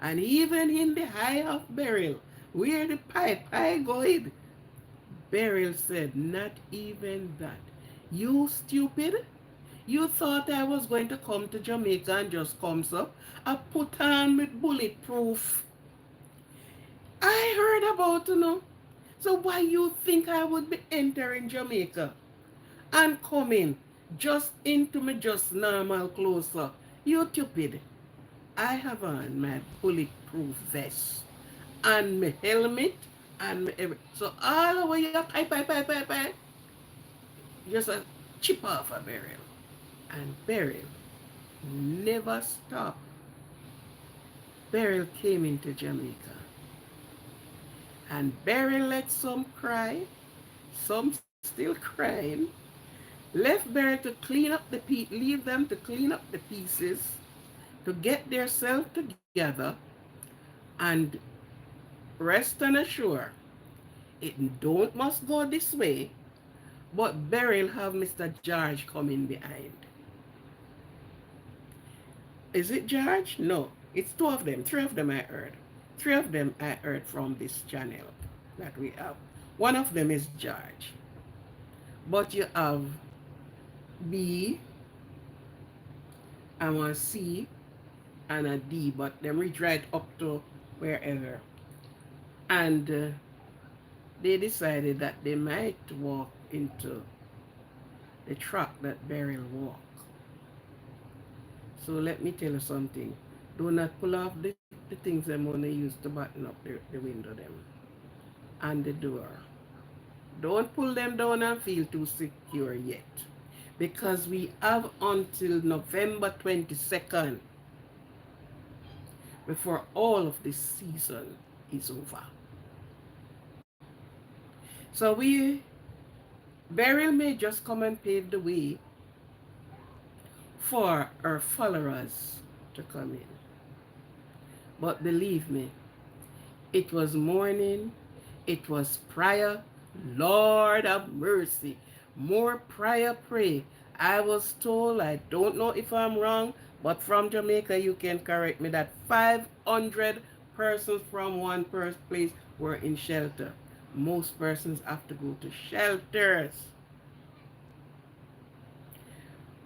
And even in the eye of Beryl, where the pipe going, Beryl said, not even that. You stupid? You thought I was going to come to Jamaica and just comes up? I put on with bulletproof. I heard about So why you think I would be entering Jamaica and coming just into me just normal clothes? You stupid. I have on my bulletproof vest and my helmet and my everything. So all the way up, I, just a chip off a Beryl. And Beryl never stopped. Beryl came into Jamaica. And Beryl let some cry, some still crying, left Beryl to clean up leave them to clean up the pieces, to get themselves together, and rest and assure it don't must go this way, but Beryl have Mr. George coming behind. Is it George? No, it's two of them, three of them I heard. Three of them I heard from this channel that we have. One of them is George. But you have B, and a C, and a D, but them reach right up to wherever. And they decided that they might walk into the track that Beryl walked. So let me tell you something. Do not pull off the things I'm going to use to button up the window them and the door. Don't pull them down and feel too secure yet. Because we have until November 22nd before all of this season is over. So Beryl may just come and pave the way for our followers to come in. But believe me, it was morning, it was prayer, Lord of mercy, more prayer pray. I was told, I don't know if I'm wrong, but from Jamaica you can correct me, that 500 persons from one place were in shelter. Most persons have to go to shelters.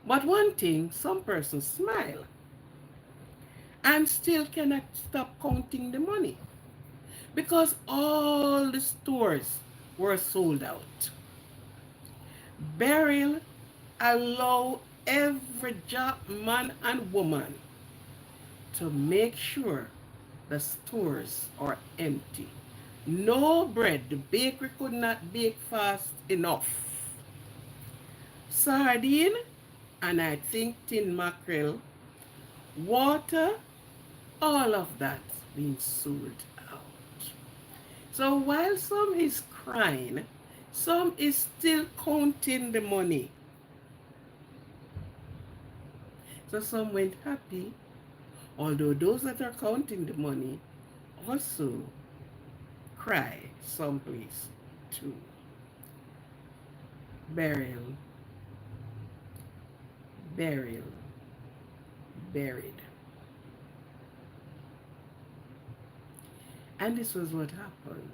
But one thing, some persons smile and still cannot stop counting the money because all the stores were sold out. Burial allow every job man and woman to make sure the stores are empty. No bread. The bakery could not bake fast enough. Sardine, and I think tin mackerel, water, all of that being sold out. So while some is crying, some is still counting the money. So some went happy, although those that are counting the money also cry someplace too. Burial, burial, buried. And this was what happened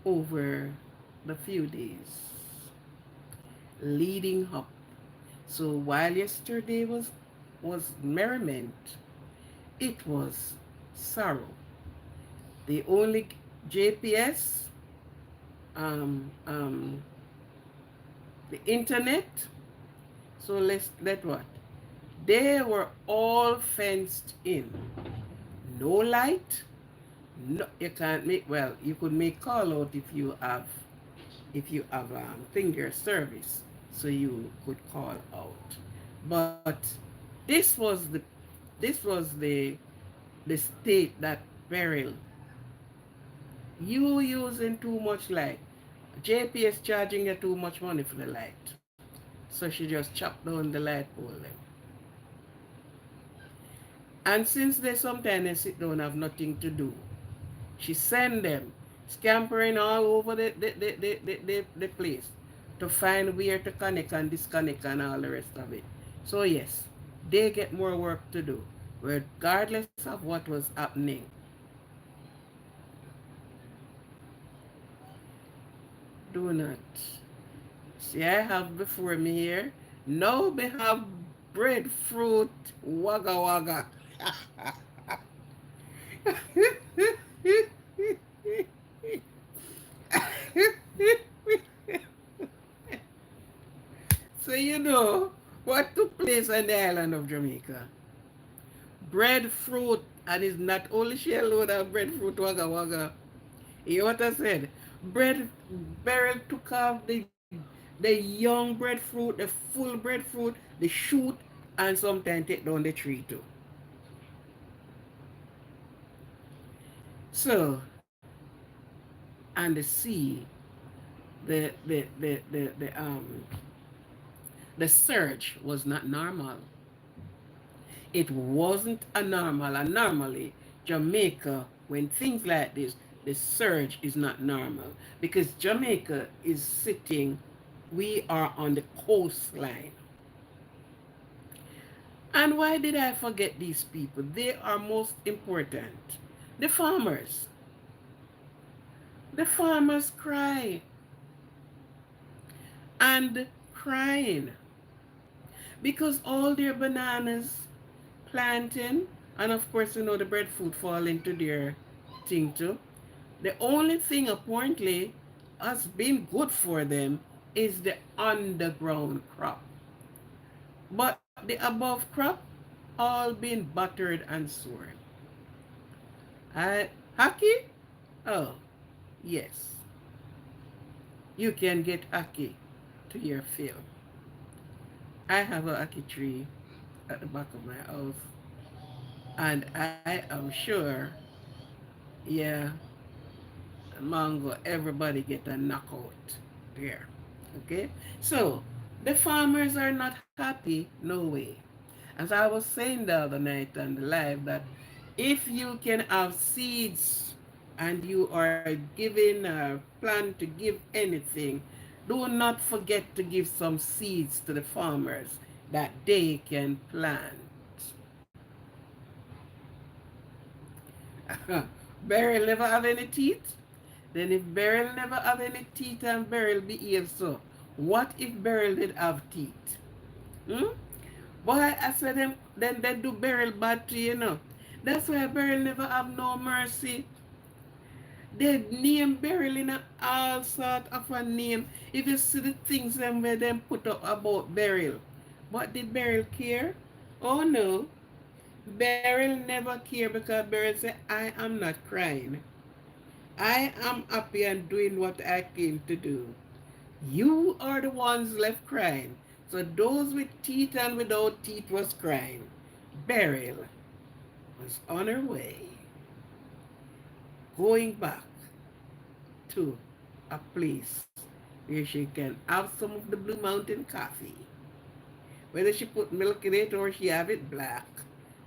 over the few days leading up. So while yesterday was merriment, it was sorrow. The only JPS, um, um, the internet. So let what? They were all fenced in. No light. No, you can't make. Well, you could make call out if you have finger service, so you could call out. But this was the this was the state that Beryl, you using too much light. JPS charging you too much money for the light. So she just chopped down the light pole them. And since they sometimes they sit down have nothing to do, she send them scampering all over the place to find where to connect and disconnect and all the rest of it. So yes, they get more work to do, regardless of what was happening. Do not. See, I have before me here. Now we have breadfruit wagga wagga. So you know what took place on the island of Jamaica. Breadfruit, and it's not only she alone of breadfruit wagga wagga. You know what I said? Bread Beryl took off the young breadfruit, the full breadfruit, the shoot, and sometimes take down the tree too. So, and the sea, the the surge was not normal. It wasn't a normal, and normally Jamaica, when things like this, the surge is not normal because Jamaica is sitting, we are on the coastline. And why did I forget these people? They are most important. The farmers. The farmers cry and crying because all their bananas, plantain, and of course, you know, the breadfruit fall into their thing too. The only thing apparently has been good for them is the underground crop. But the above crop all been buttered and sour. Hockey? Oh, yes. You can get hockey to your field. I have a hockey tree at the back of my house, and I am sure, yeah, mango, everybody get a knockout there. Okay? So, the farmers are not happy, no way. As I was saying the other night on the live, that if you can have seeds and you are giving a plan to give anything, do not forget to give some seeds to the farmers that they can plant. Beryl never have any teeth? Then if Beryl never have any teeth and Beryl behave so, what if Beryl did have teeth? Hmm? Boy, I said them, then they do Beryl bad to you know. That's why Beryl never have no mercy. They name Beryl in all sort of a name. If you see the things them where them put up about Beryl. But did Beryl care? Oh no. Beryl never care because Beryl said, I am not crying. I am happy and doing what I came to do. You are the ones left crying. So those with teeth and without teeth was crying. Beryl was on her way, going back to a place where she can have some of the Blue Mountain coffee. Whether she put milk in it or she have it black.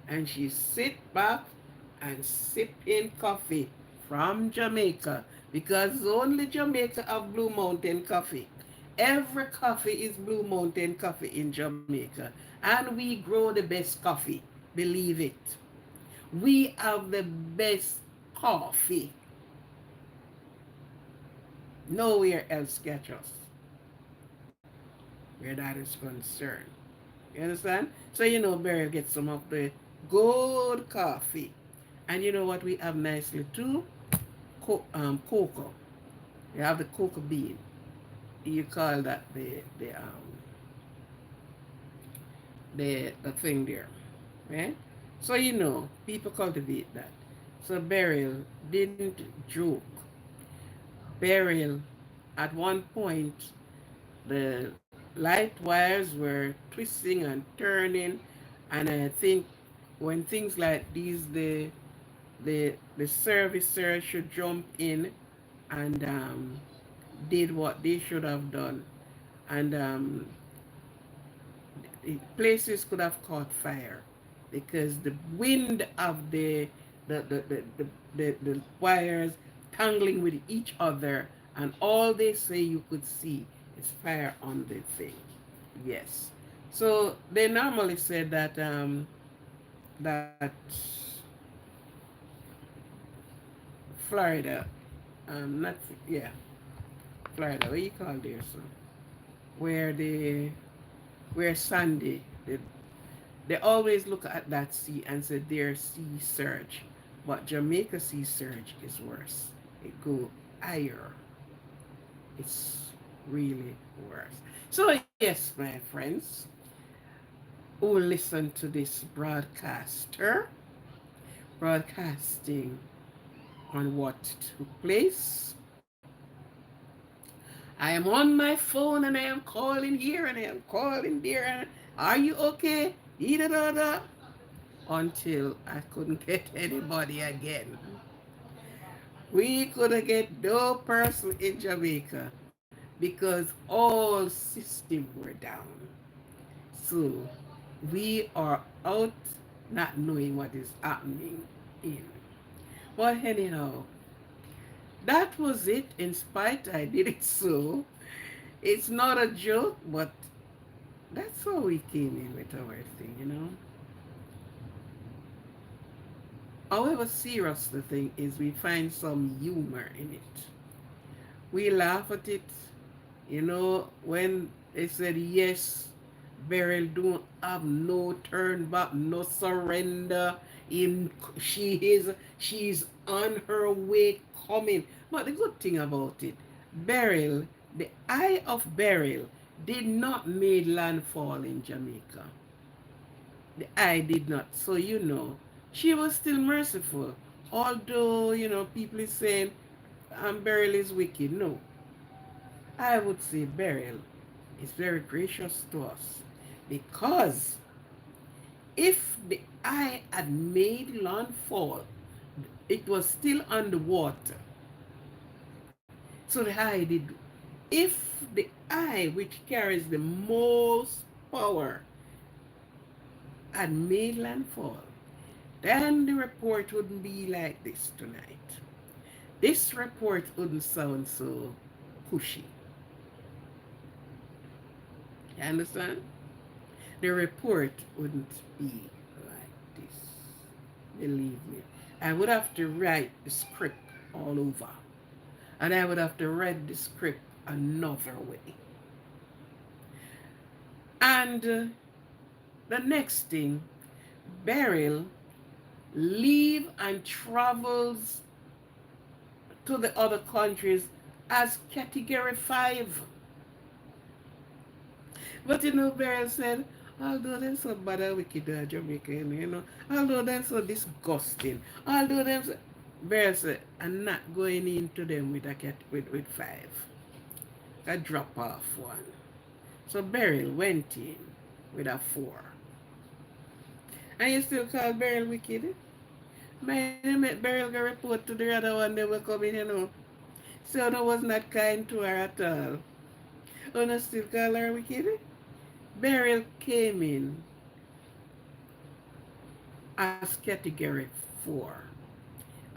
And she sit back and sip in coffee from Jamaica because only Jamaica have Blue Mountain coffee. Every coffee is Blue Mountain coffee in Jamaica. And we grow the best coffee. Believe it. We have the best coffee. Nowhere else catch us where that is concerned. You understand? So you know Barry gets some of the good coffee. And you know what we have nicely too? Cocoa. You have the cocoa bean. You call that the thing there. Right? So you know, people cultivate that. So Beryl didn't joke. Beryl at one point the light wires were twisting and turning, and I think when things like these the servicer should jump in and did what they should have done, and places could have caught fire because the wind of the wires tangling with each other, and all they say you could see is fire on the thing. Yes. So they normally said that that Florida, not yeah, Florida. What you call there, so where the where Sandy, they always look at that sea and say their sea surge, but Jamaica sea surge is worse. It go higher. It's really worse. So yes, my friends who listen to this broadcaster broadcasting on what took place. I am on my phone and I am calling here and I am calling there and are you okay? Da da da. Until I couldn't get anybody again. We couldn't get no person in Jamaica because all systems were down. So we are out not knowing what is happening in. But anyhow, that was it. In spite I did it so. It's not a joke, but that's how we came in with our thing, you know. However serious the thing is, we find some humor in it. We laugh at it. You know, when they said yes, Beryl don't have no turn back, no surrender. In she's on her way coming. But the good thing about it, Beryl, the eye of Beryl did not make landfall in Jamaica. The eye did not. So you know, she was still merciful. Although, you know, people is saying Beryl is wicked. No, I would say Beryl is very gracious to us because if the eye had made landfall, it was still underwater. So the eye did. If the eye, which carries the most power, had made landfall, then the report wouldn't be like this tonight. This report wouldn't sound so cushy. You understand? The report wouldn't be like this. Believe me. I would have to write the script all over. And I would have to read the script another way. And the next thing, Beryl leave and travels to the other countries as category 5. But Beryl said, although they're so bad and wicked Jamaican, although they're so disgusting, although they're so, Beryl said, I'm not going into them with a cat with 5. A drop off one. So Beryl went in with a 4. And you still call Beryl wicked? Man, you make Beryl go report to the other one they were coming. So no was not kind to her at all. You still call her wicked? Beryl came in as category 4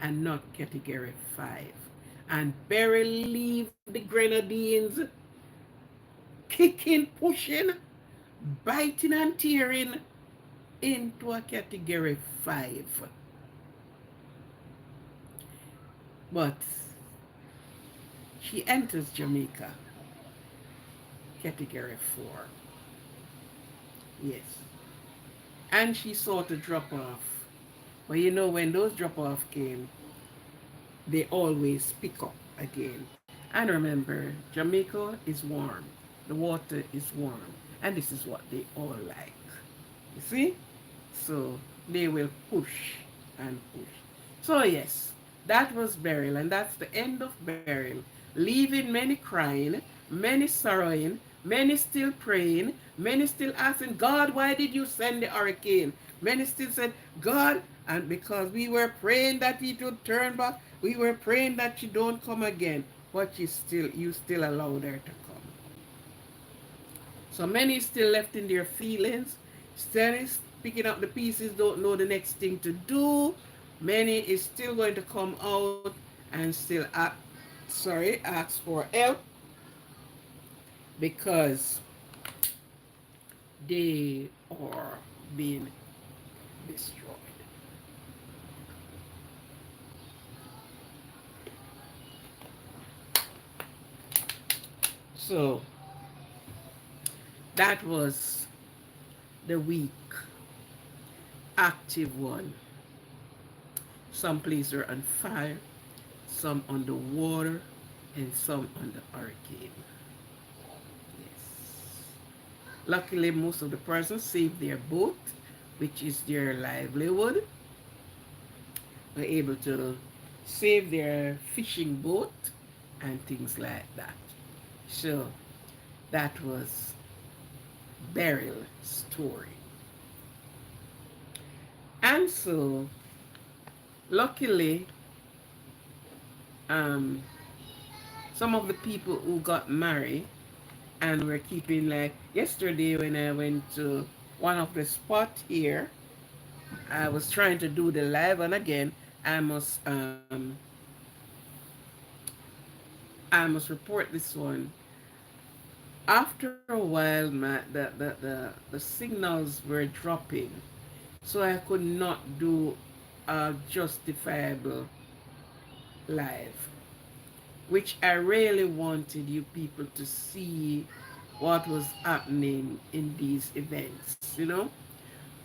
and not category 5. And Beryl leave the Grenadines kicking, pushing, biting and tearing into a category 5. But she enters Jamaica category 4. Yes. And she saw the drop off. But when those drop off came, they always pick up again. And remember, Jamaica is warm. The water is warm. And this is what they all like. You see? So they will push and push. So yes, that was burial, and that's the end of burial. Leaving many crying, many sorrowing, many still praying, many still asking God, why did you send the hurricane? Many still said, God, and because we were praying that it would turn back, we were praying that she don't come again, but you still allowed her to come. So many still left in their feelings, still is picking up the pieces, don't know the next thing to do. Many is still going to come out and still ask for help because they are being destroyed. So that was the week active one. Some places are on fire, some underwater, and some under hurricane. Yes. Luckily, most of the persons saved their boat, which is their livelihood. Were able to save their fishing boat and things like that. So that was burial story. And so, luckily, um, some of the people who got married and were keeping, like yesterday when I went to one of the spot here, I was trying to do the live, and again, I must um I must report this one. After a while, the signals were dropping, so I could not do a justifiable live, which I really wanted you people to see what was happening in these events.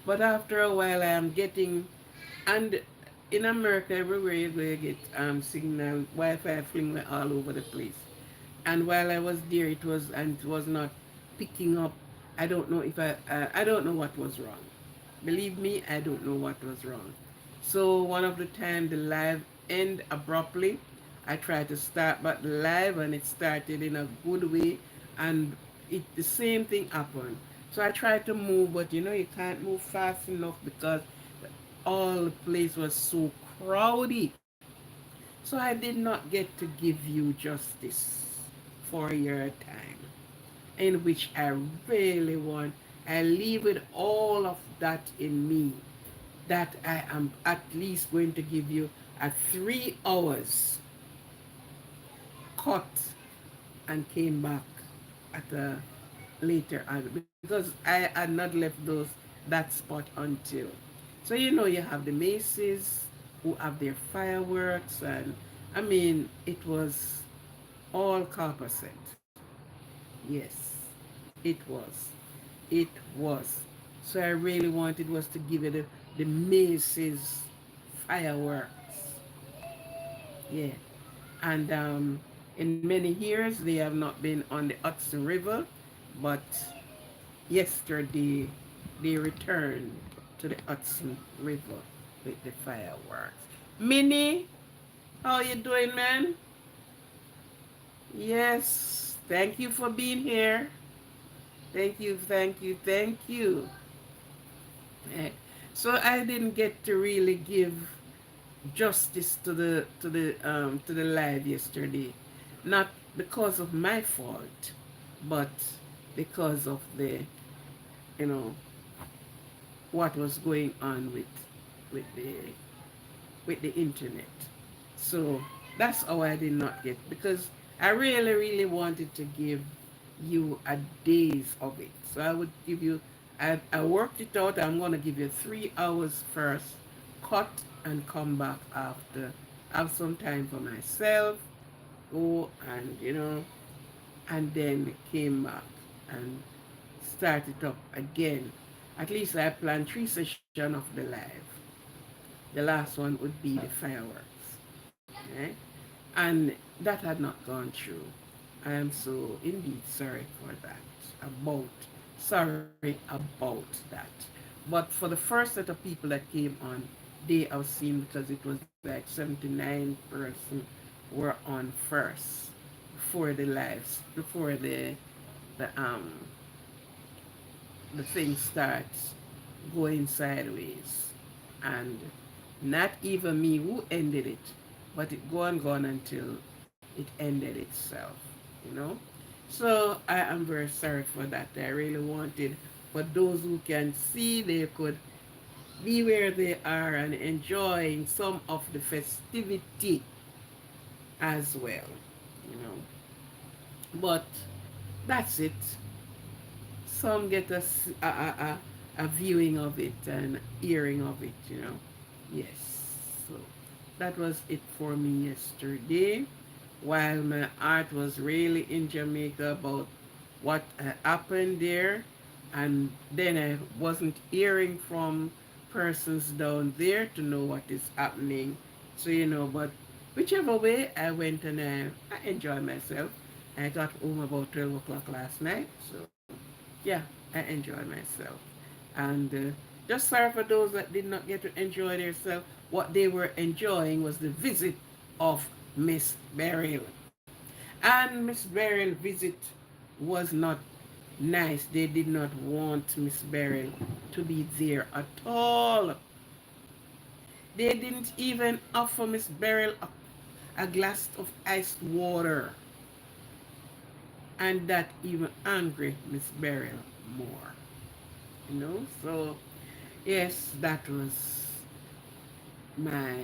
But after a while, I am getting, and in America, everywhere you go, you get signal, Wi-Fi fling all over the place. And while I was there, it was not picking up. I don't know if I don't know what was wrong. Believe me, I don't know what was wrong. So one of the time the live end abruptly. I tried to start back the live and it started in a good way, and the same thing happened. So I tried to move, but you can't move fast enough because all the place was so crowded. So I did not get to give you justice for your time, in which I really want. I leave with all of that in me, that I am at least going to give you a 3 hours cut and came back at a later on because I had not left that spot until. So you have the Macy's who have their fireworks, and I mean it was all copper set. Yes, it was. It was. So I really wanted was to give it the Macy's fireworks. Yeah. And in many years, they have not been on the Hudson River, but yesterday they returned to the Hudson River with the fireworks. Minnie, how you doing, man? Yes, thank you for being here. Thank you, thank you, thank you. Eh, So I didn't get to really give justice to the live yesterday, not because of my fault, but because of the you know what was going on with the with the internet. So that's how I did not get, because I really really wanted to give you a days of it. So I would give you, I worked it out. I'm gonna give you 3 hours first, cut and come back after. Have some time for myself, go and and then came back and start it up again. At least I planned 3 sessions of the live. The last one would be the fireworks. Okay? And that had not gone through. I am so indeed sorry for that. Sorry about that. But for the first set of people that came on, they have seen, because it was like 79% were on first before the lives, before the the thing starts going sideways. And not even me who ended it, but it go and gone until it ended itself, you know. So I am very sorry for that. I really wanted for those who can see, they could be where they are and enjoying some of the festivity as well, you know. But that's it. Some get a viewing of it and hearing of it, you know. Yes. So that was it for me yesterday. While my heart was really in Jamaica about what happened there, and then I wasn't hearing from persons down there to know what is happening. So, but whichever way, I went and I enjoyed myself. I got home about 12 o'clock last night. So, yeah, I enjoyed myself. And just sorry for those that did not get to enjoy themselves. What they were enjoying was the visit of Miss Beryl. And Miss Beryl visit was not nice. They did not want Miss Beryl to be there at all. They didn't even offer Miss Beryl a glass of iced water. And that even angry Miss Beryl more. So yes, my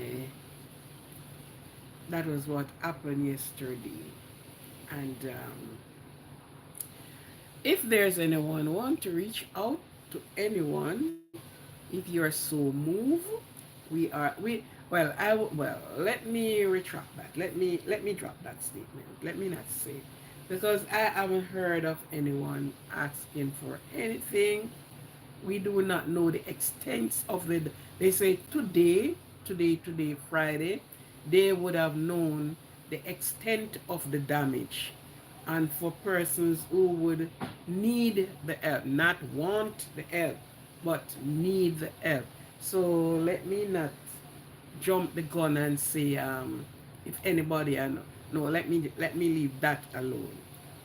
that was what happened yesterday. And if there's anyone want to reach out to anyone, if you are so moved, well, let me retract that. Let me drop that statement. Let me not say, because I haven't heard of anyone asking for anything. We do not know the extent of the. They say today, Friday, they would have known the extent of the damage, and for persons who would need the help, not want the help, but need the help. So let me not jump the gun and say if anybody, I know. No, let me leave that alone.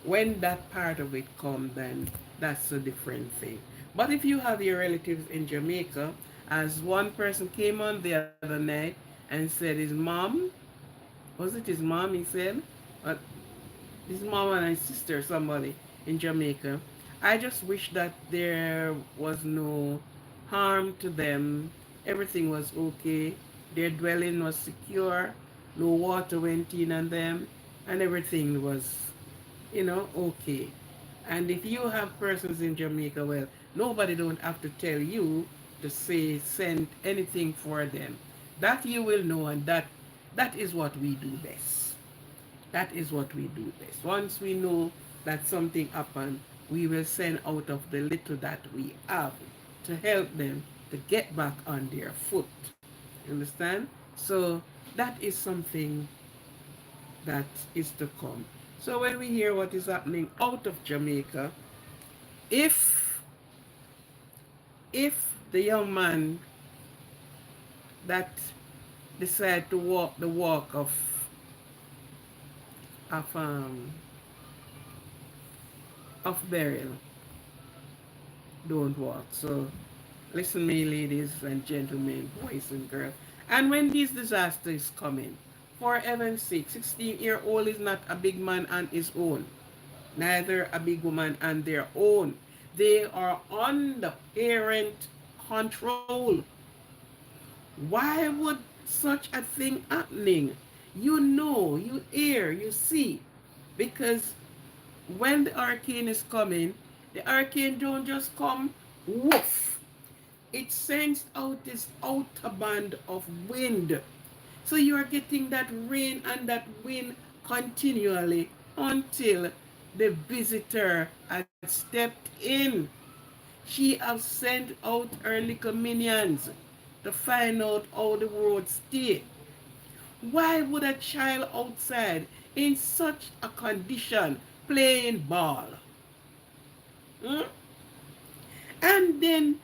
When that part of it comes, then that's a different thing. But if you have your relatives in Jamaica, as one person came on the other night and said his mom, was it his mom? He said, uh, his mom and his sister, somebody in Jamaica. I just wish that there was no harm to them. Everything was okay. Their dwelling was secure. No water went in on them, and everything was, okay. And if you have persons in Jamaica, well, nobody don't have to tell you to say send anything for them. That you will know, and that is what we do best. That is what we do best. Once we know that something happened, we will send out of the little that we have to help them to get back on their foot. Understand? So that is something that is to come. So when we hear what is happening out of Jamaica, if the young man that decide to walk the walk of um of burial don't walk. So listen me, ladies and gentlemen, boys and girls. And when these disasters come in, for heaven's sake, 16-year-old is not a big man on his own, neither a big woman on their own. They are under parent control. Why would such a thing happening? You know, you hear, you see, because when the hurricane is coming, the hurricane don't just come woof. It sends out this outer band of wind. So you are getting that rain and that wind continually until the visitor had stepped in. She has sent out her little minions to find out how the road stay. Why would a child outside in such a condition playing ball? Hmm? And then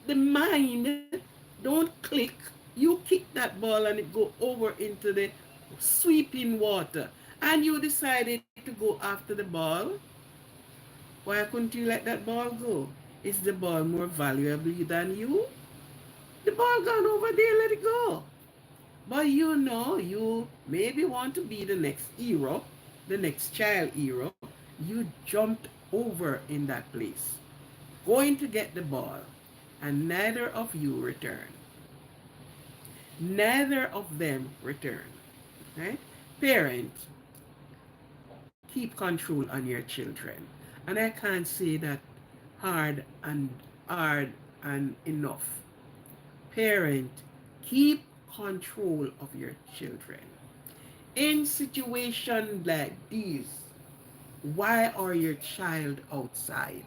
the mind don't click. You kick that ball and it go over into the sweeping water. And you decided to go after the ball. Why couldn't you let that ball go? Is the ball more valuable than you? The ball gone over there, let it go. But you know, you maybe want to be the next hero, the next child hero. You jumped over in that place, going to get the ball, and neither of you return. Neither of them return. Right? Parents, keep control on your children. And I can't say that hard and hard and enough. Parent, keep control of your children. In situations like these, why are your child outside?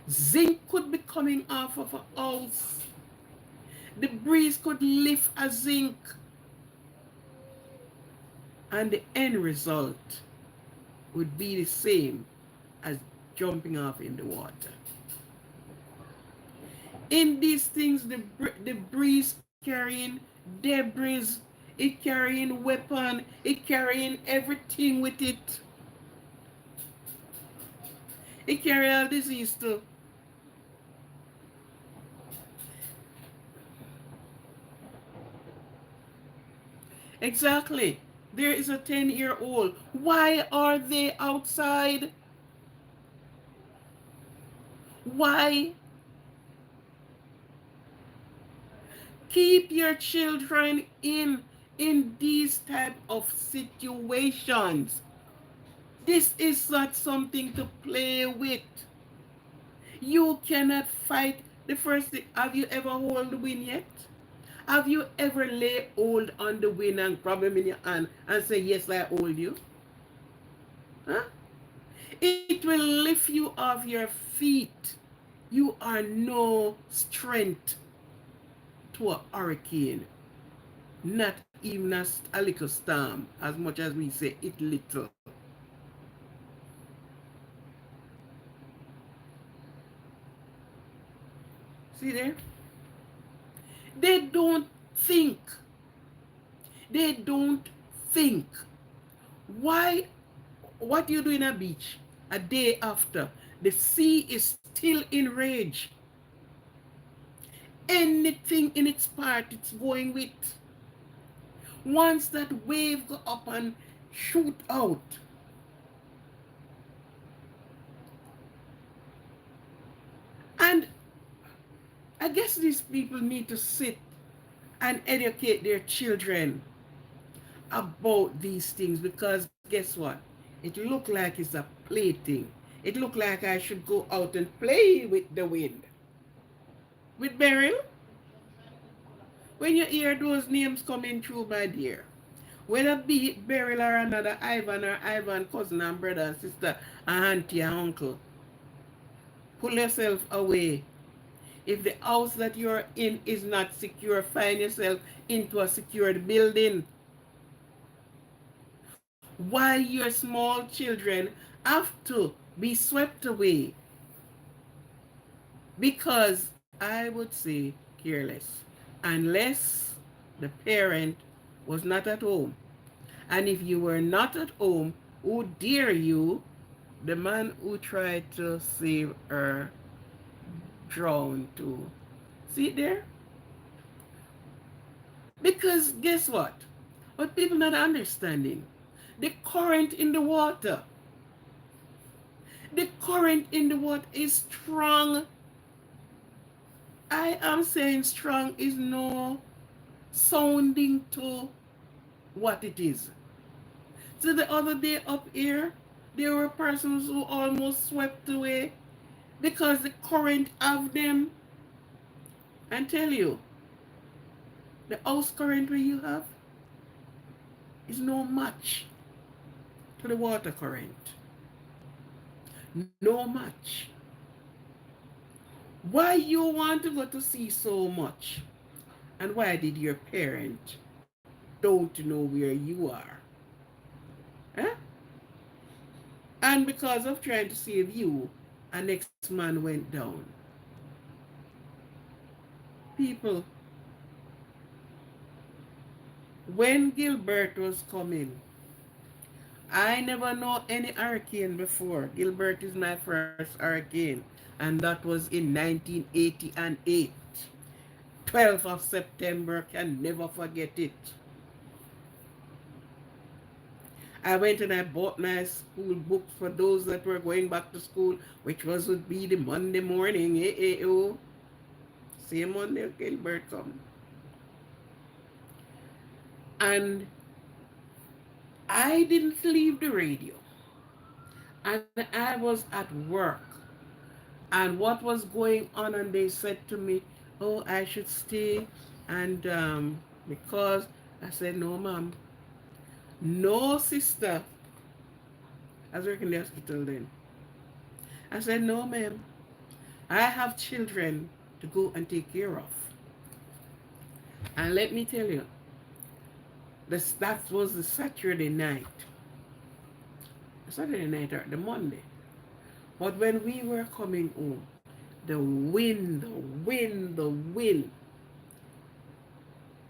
Zinc could be coming off of a house. The breeze could lift a zinc, and the end result would be the same as jumping off in the water. In these things, the breeze carrying debris, it carrying weapon, it carrying everything with it. It carry all disease too. Exactly. There is a 10-year-old. Why are they outside? Why? Keep your children in these type of situations. This is not something to play with. You cannot fight the first thing. Have you ever hold the wind yet? Have you ever lay hold on the wind and grab him in your hand and say, yes, I hold you? Huh? It will lift you off your feet. You are no strength to a hurricane. Not even a little storm, as much as we say it little. See there? They don't think. They don't think. Why? What do you do in a beach? A day after, the sea is still in rage. Anything in its path it's going with. Once that wave go up and shoot out, and I guess these people need to sit and educate their children about these things, because guess what? It look like it's a plaything. It look like I should go out and play with the wind. With Beryl, when you hear those names coming through, my dear, whether be it Beryl or another Ivan or Ivan cousin and brother and sister and auntie and uncle, pull yourself away. If the house that you're in is not secure, find yourself into a secured building. while your small children have to be swept away because I would say careless, unless the parent was not at home. And if you were not at home, who dare you, the man who tried to save her drowned too. See it there? Because guess what? What people not understanding, the current in the water, the current in the water is strong. I am saying strong is no sounding to what it is. So the other day up here, there were persons who almost swept away because the current of them. And tell you, the house current where you have is no match to the water current. No match. Why you want to go to see so much? And why did your parent don't know where you are? Eh? And because of trying to save you, a next man went down. People, when Gilbert was coming, I never know any hurricane before. Gilbert is my first hurricane, and that was in 1980 and 8. 12th of September, can never forget it. I went and I bought my school books for those that were going back to school, which would be the Monday morning. AAO. Same Monday, Gilbert come. And I didn't leave the radio. And I was at work. And what was going on, and they said to me, oh, I should stay. And because I said, no, ma'am. No, sister. I was working in the hospital then. I said, no, ma'am. I have children to go and take care of. And let me tell you, that was the Saturday night. Saturday night or the Monday. But when we were coming home, the wind, the wind, the wind.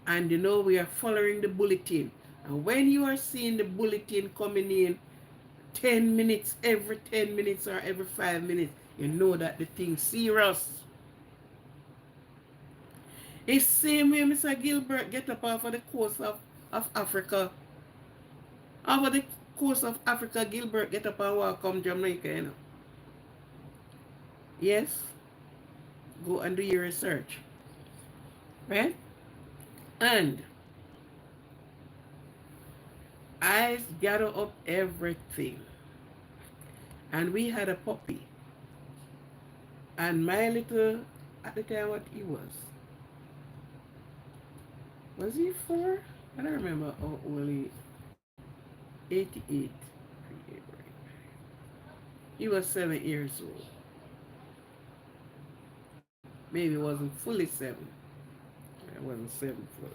And you know, we are following the bulletin. And when you are seeing the bulletin coming in 10 minutes, every 10 minutes or every 5 minutes, you know that the thing's serious. It's same way Mr. Gilbert get up off of the coast of Africa. Off of the coast of Africa, Gilbert get up and walk come Jamaica, you know. Yes? Go and do your research. Right? And I gather up everything. And we had a puppy. And my little, at the time what he was he 4? I don't remember how old he, 88. He was 7 years old. Maybe it wasn't fully 7. It wasn't 7 full.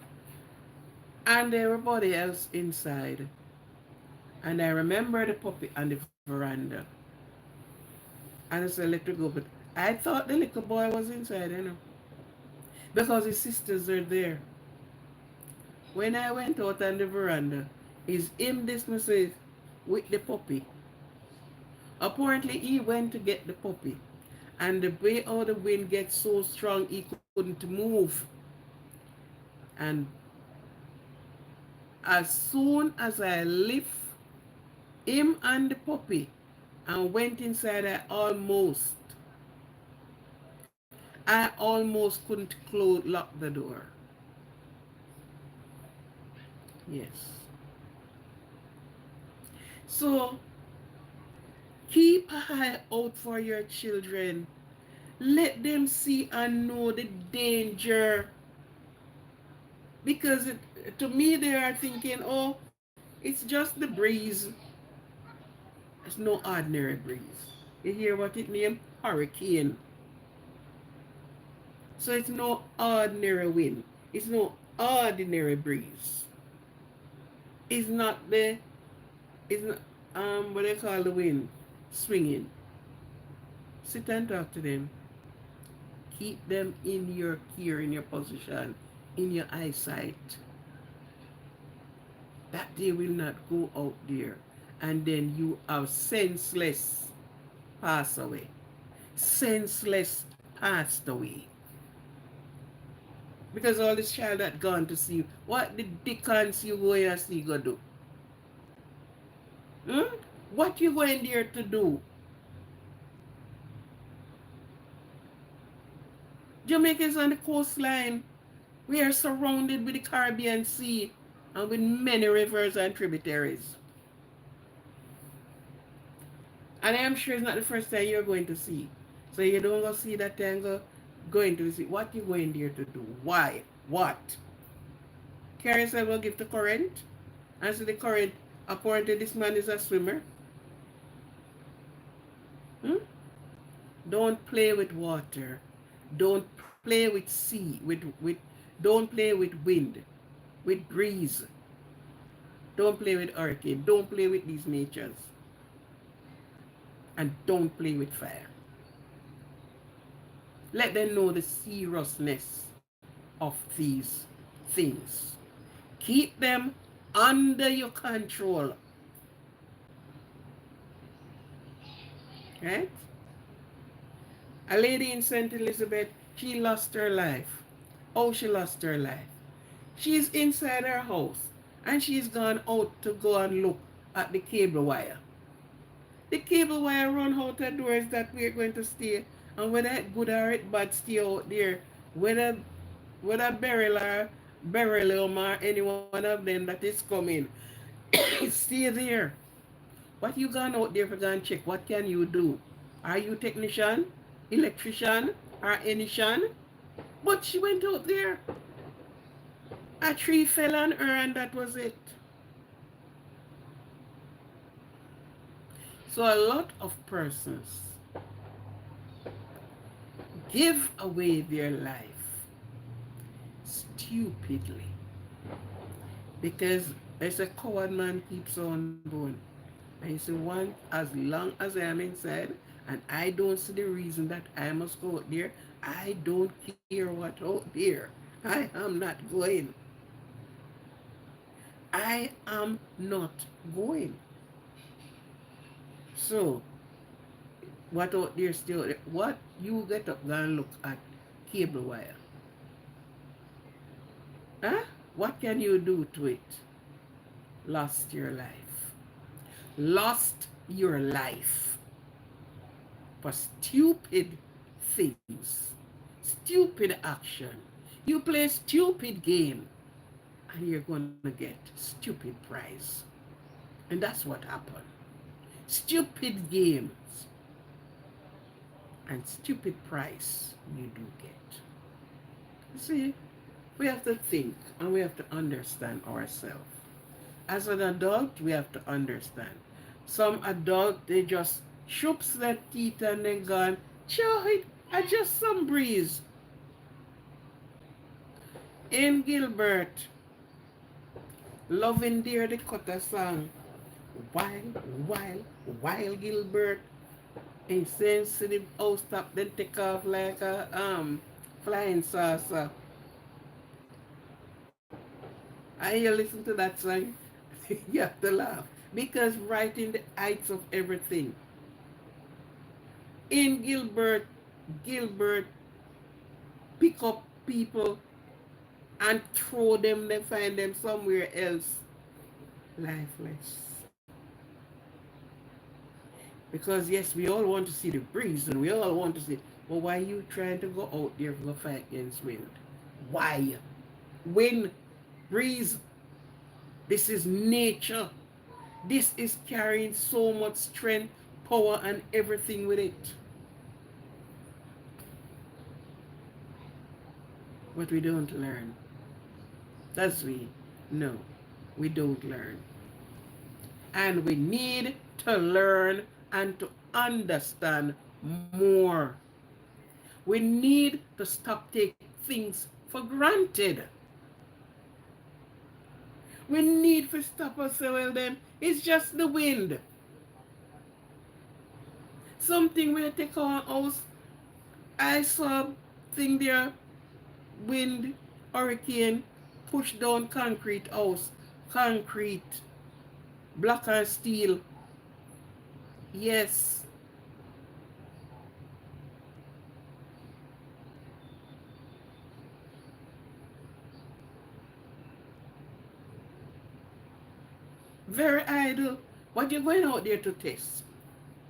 And everybody else inside. And I remember the puppy on the veranda. And I said, let her go. But I thought the little boy was inside, you know. Because his sisters are there. When I went out on the veranda, is him dismisses with the puppy. Apparently he went to get the puppy. And the way how the wind gets so strong he couldn't move. And as soon as I lift him and the puppy and went inside, I almost couldn't lock the door. Yes. So keep an eye out for your children. Let them see and know the danger. Because to me they are thinking, oh, it's just the breeze. It's no ordinary breeze. You hear what it named? Hurricane. So it's no ordinary wind. It's no ordinary breeze. It's not the It's not, what they call the wind, swinging. Sit and talk to them. Keep them in your care, in your position, in your eyesight. That they will not go out there and then you are senseless pass away. Senseless passed away. Because all this child that gone to see you, what the dickens you going to see go do? Hmm? What you going there to do? Jamaica is on the coastline. We are surrounded with the Caribbean Sea and with many rivers and tributaries. And I am sure it's not the first time you're going to see. So you don't go see that tango going to see. What you going there to do? Why? What? Carry yourself will give the current. And so the current, apparently this man is a swimmer. Hmm? Don't play with water. Don't play with sea. Don't play with wind, with breeze. Don't play with hurricane. Don't play with these natures. And don't play with fire. Let them know the seriousness of these things. Keep them under your control. Right? A lady in St. Elizabeth, she lost her life. Oh, she lost her life. She's inside her house and she's gone out to go and look at the cable wire. The cable wire run out the doors that we're going to stay, and whether it good or it bad, stay out there. Whether Beryllium or any one of them that is coming, stay there. What you gone out there for go and check? What can you do? Are you technician, electrician, or anycian? But she went out there. A tree fell on her and that was it. So a lot of persons give away their life stupidly because there's a coward man keeps on born. And you say, one, as long as I am inside and I don't see the reason that I must go out there, I don't care what out there. I am not going. I am not going. So, what out there still, what you get up and look at cable wire? Huh? What can you do to it? Lost your life. Lost your life for stupid things, stupid action. You play stupid game and you're going to get stupid prize. And that's what happened. Stupid games and stupid price you do get. You see, we have to think and we have to understand ourselves. As an adult, we have to understand. Some adult, they just shoops their teeth and then gone, sure, it just some breeze. In Gilbert, loving dear the cutter song. While, while Gilbert, insensitive house top, then take off like a flying saucer. And you listen to that song, you have to laugh. Because right in the heights of everything. In Gilbert pick up people and throw them, they find them somewhere else. Lifeless. Because yes, we all want to see the breeze and we all want to see, but why are you trying to go out there for a fight against wind? Why? Wind, breeze, this is nature. This is carrying so much strength, power, and everything with it. But we don't learn. Does we? No, we don't learn. And we need to learn and to understand more. We need to stop taking things for granted. We need to stop us. Well, then it's just the wind. Something will take our house. I saw thing there, wind, hurricane, push down concrete house, concrete, block and steel. Yes, very idle. What you going out there to test?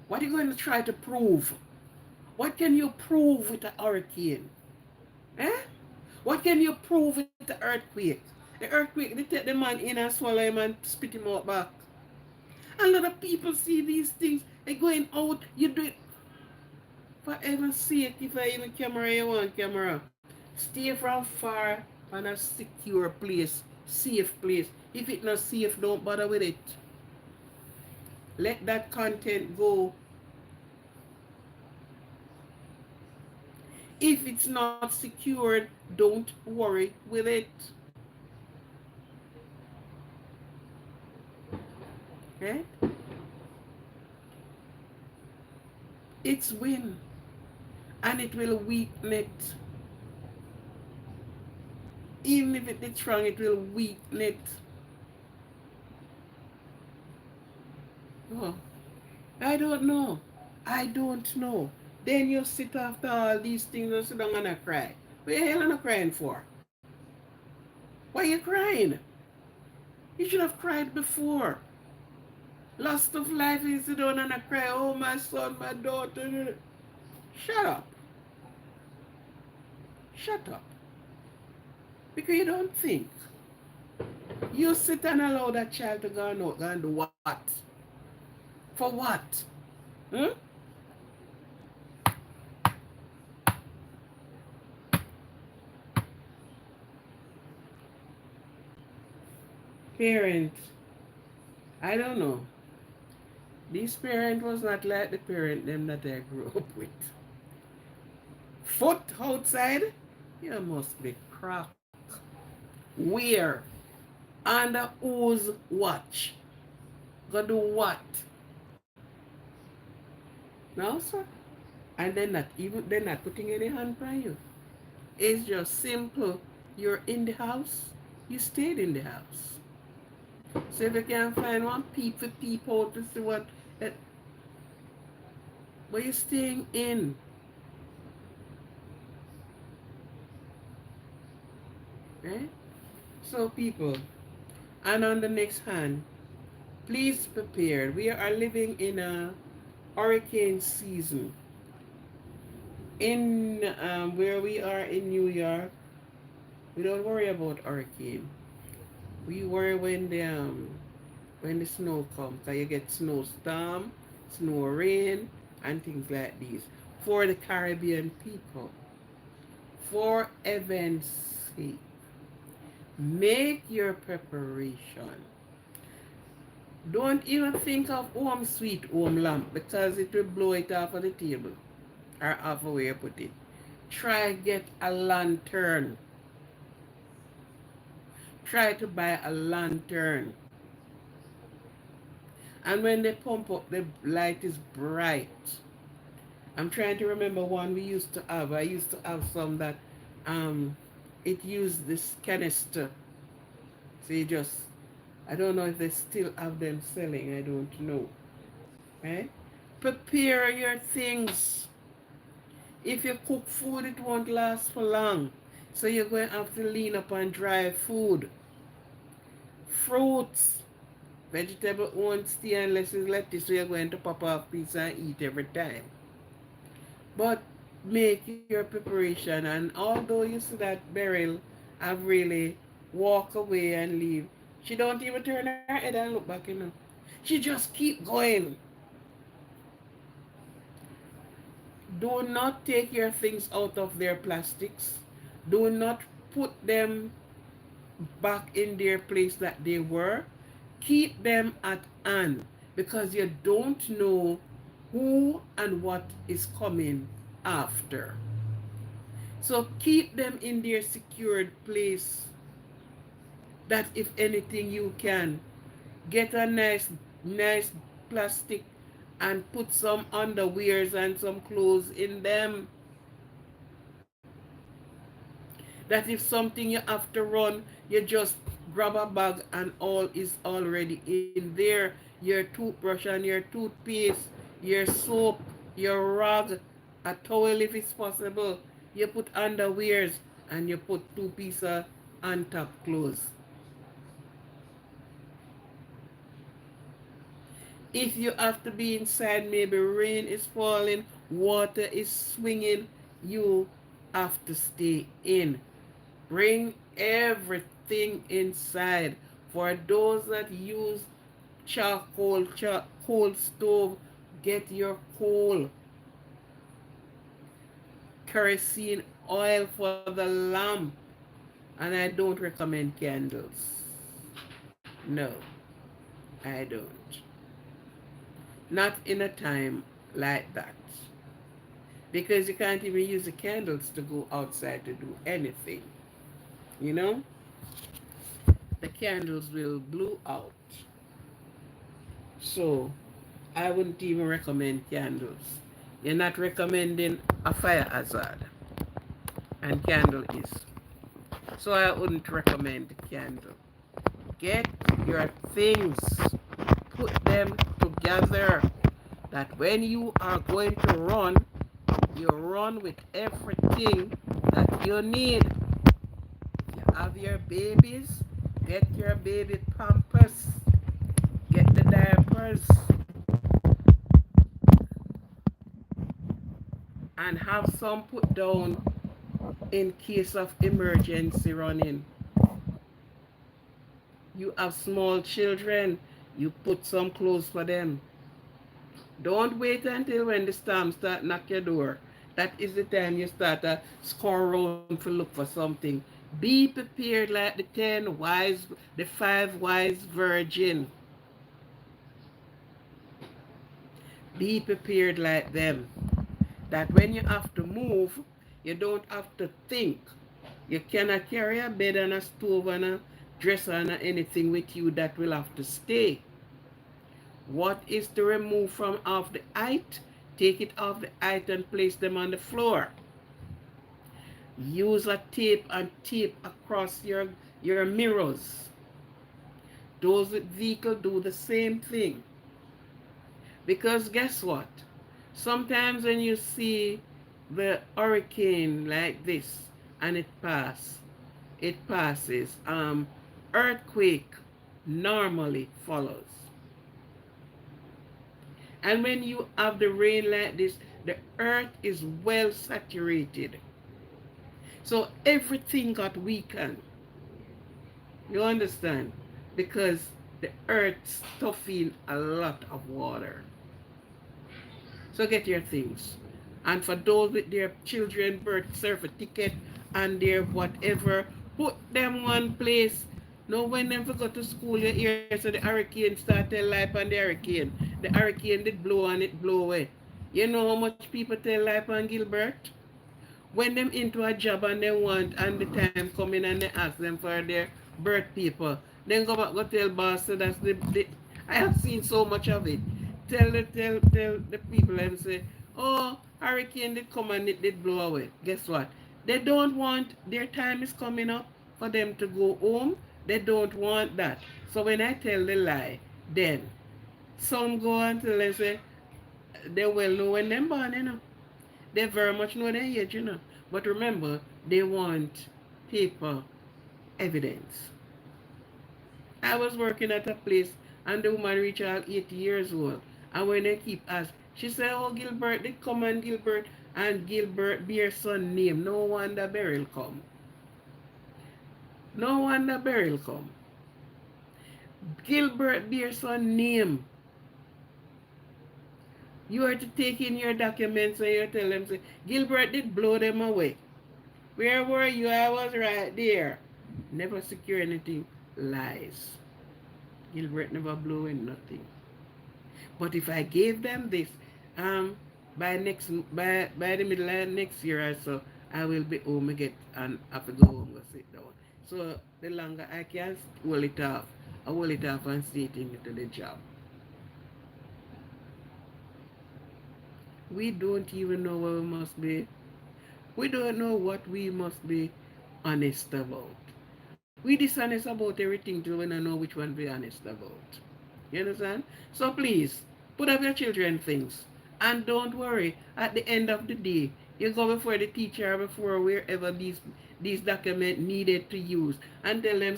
What are you going to try to prove? What can you prove with a hurricane? Eh? What can you prove with the earthquake? The earthquake, they take the man in and swallow him and spit him out back. A lot of people see these things. They going out. You do it for heaven's sake. If I even camera you want camera, stay from far on a secure place, safe place. If it's not safe, don't bother with it. Let that content go. If it's not secured, don't worry with it. Okay? It's wind and it will weaken it. Even if it is strong, it will weaken it. Oh, I don't know. I don't know. Then you sit after all these things and sit down and I cry. What the hell are you crying for? Why are you crying? You should have cried before. Loss of life is sit down and I cry. Oh, my son, my daughter. Shut up. Shut up. Because you don't think. You sit and allow that child to go and do what? For what? Hmm? Parent. I don't know. This parent was not like the parent them that I grew up with. Foot outside? You must be crack. Where? Under whose watch? Go do what? No, sir. And they're not putting any hand on you. It's just simple. You're in the house, you stayed in the house. So if you can find one peep for peep out to see that you're staying in. Right? So people, and on the next hand, please prepare. We are living in a hurricane season. In where we are in New York, we don't worry about hurricane. We worry when the snow comes. So you get snowstorm, snow rain, and things like these. For the Caribbean people, for heaven's sake, make your preparation. Don't even think of home sweet home lamp because it will blow it off of the table or off of where you put it. Try get a lantern. Try to buy a lantern. And when they pump up, the light is bright. I'm trying to remember one we used to have. I used to have some that um, it used this canister. So you just, I don't know if they still have them selling. I don't know. Right? Prepare your things. If you cook food, it won't last for long. So you're going to have to lean up on dry food. Fruits. Vegetable won't stay unless it's lettuce, so you're going to pop off pizza and eat every time. But make your preparation, and although you see that Beryl have really walk away and leave, she don't even turn her head and look back, you know. She just keep going. Do not take your things out of their plastics. Do not put them back in their place that they were. Keep them at hand because you don't know who and what is coming after. So keep them in their secured place. that if anything you can get a nice plastic and put some underwears and some clothes in them, that if something you have to run, you just grab a bag and all is already in there. Your toothbrush and your toothpaste, your soap, your rag, a towel if it's possible. You put underwears and you put two pieces of on top clothes. If you have to be inside, maybe rain is falling, water is swinging, you have to stay in. Bring everything inside. For those that use coal stove, get your coal, kerosene oil for the lamp. And I don't recommend candles. No, I don't. Not in a time like that. Because you can't even use the candles to go outside to do anything. You know? The candles will blow out. So I wouldn't even recommend candles. You're not recommending a fire hazard, and candle is. So I wouldn't recommend candle. Get your things, put them together. That when you are going to run, you run with everything that you need. You have your babies, get your baby pampers, get the diapers, and have some put down in case of emergency running. You have small children, you put some clothes for them. Don't wait until when the storm start knock your door. That is the time you start to score around to look for something. Be prepared like the 5 wise virgin. Be prepared like them. That when you have to move, you don't have to think. You cannot carry a bed and a stove and a dresser and anything with you that will have to stay. What is to remove from off the height? Take it off the height and place them on the floor. Use a tape and tape across your mirrors. Those with vehicle do the same thing. Because guess what? Sometimes when you see the hurricane like this and it passes, earthquake normally follows. And when you have the rain like this, the earth is well saturated. So everything got weakened. You understand? Because the earth stuffing a lot of water. So get your things. And for those with their children birth certificate and their whatever, put them one place. Now when them go to school, you hear so the hurricane start tell life on the hurricane. The hurricane did blow and it blow away. You know how much people tell life on Gilbert? When them into a job and they want and the time come in and they ask them for their birth paper, then go back go tell boss so that's the I have seen so much of it. Tell the people and say, oh, hurricane did come and it did blow away. Guess what? They don't want their time is coming up for them to go home. They don't want that. So when I tell the lie, then some go until they say they will know when they're born, you know. They very much know their age, you know. But remember, they want paper evidence. I was working at a place and the woman reached out 80 years old. And when they keep asking, she said, oh, Gilbert, they come and Gilbert bear son name. No wonder burial come. No wonder burial come. Gilbert bear son name. You are to take in your documents and you tell them, say, Gilbert did blow them away. Where were you? I was right there. Never secure anything. Lies. Gilbert never blew in nothing. But if I gave them this, by the middle of next year or so, I will be home again and have to go home and sit down. So the longer I can hold it off, I hold it off and stay into the job. We don't even know what we must be. We don't know what we must be honest about. We dishonest about everything till we don't know which one we honest about. You understand? So please, put up your children things. And don't worry, at the end of the day, you go before the teacher or before wherever these documents needed to use and tell them,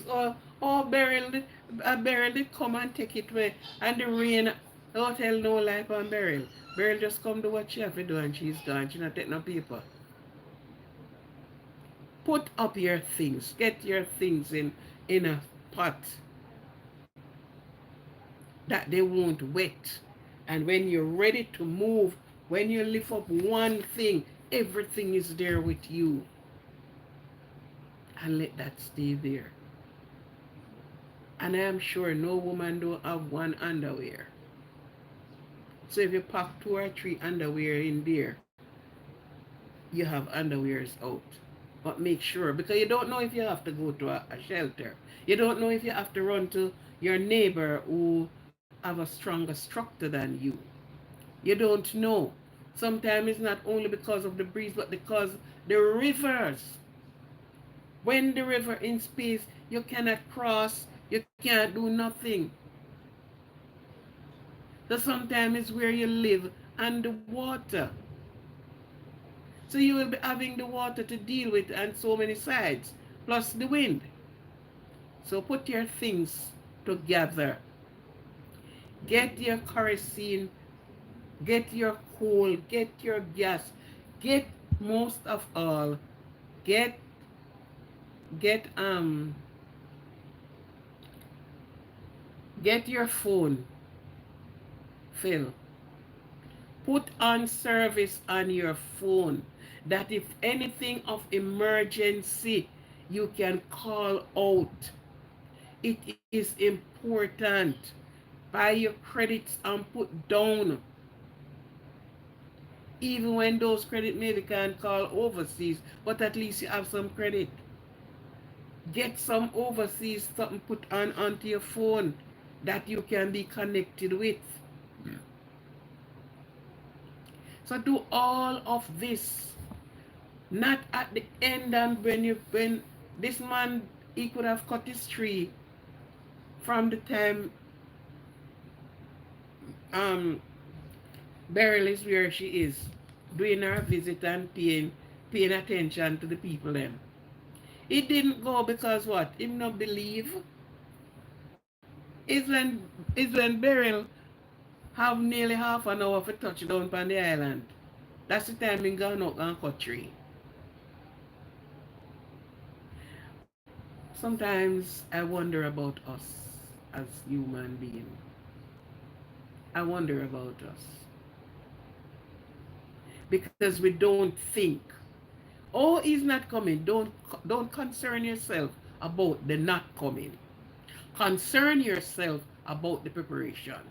Beryl did come and take it away. And the rain, don't tell no life on Beryl. Beryl just come to what she have to do and she's gone. She not take no paper. Put up your things. Get your things in a pot that they won't wet. And when you're ready to move, when you lift up one thing, everything is there with you. And let that stay there. And I am sure no woman don't have one underwear. So if you pack 2 or 3 underwear in there, you have underwears out. But make sure, because you don't know if you have to go to a shelter. You don't know if you have to run to your neighbor who have a stronger structure than you. You don't know. Sometimes it's not only because of the breeze, but because the rivers. When the river in space, you cannot cross, you can't do nothing. So sometimes it's where you live underwater. So you will be having the water to deal with on so many sides, plus the wind. So put your things together. Get your kerosene, get your coal, get your gas, get most of all, get get get your phone, Phil. Put on service on your phone that if anything of emergency you can call out. It is important. Buy your credits and put down. Even when those credit maybe can't call overseas, but at least you have some credit. Get some overseas something put on onto your phone that you can be connected with. So do all of this. Not at the end and when this man he could have cut his tree from the time um Beryl is where she is, doing her visit and paying attention to the people then. He didn't go because what? Him not believe. Is when Beryl have nearly half an hour for touchdown on the island. That's the time he gone out and cut tree. Sometimes I wonder about us as human beings. I wonder about us because we don't think. Oh, he's not coming. Don't concern yourself about the not coming. Concern yourself about the preparation.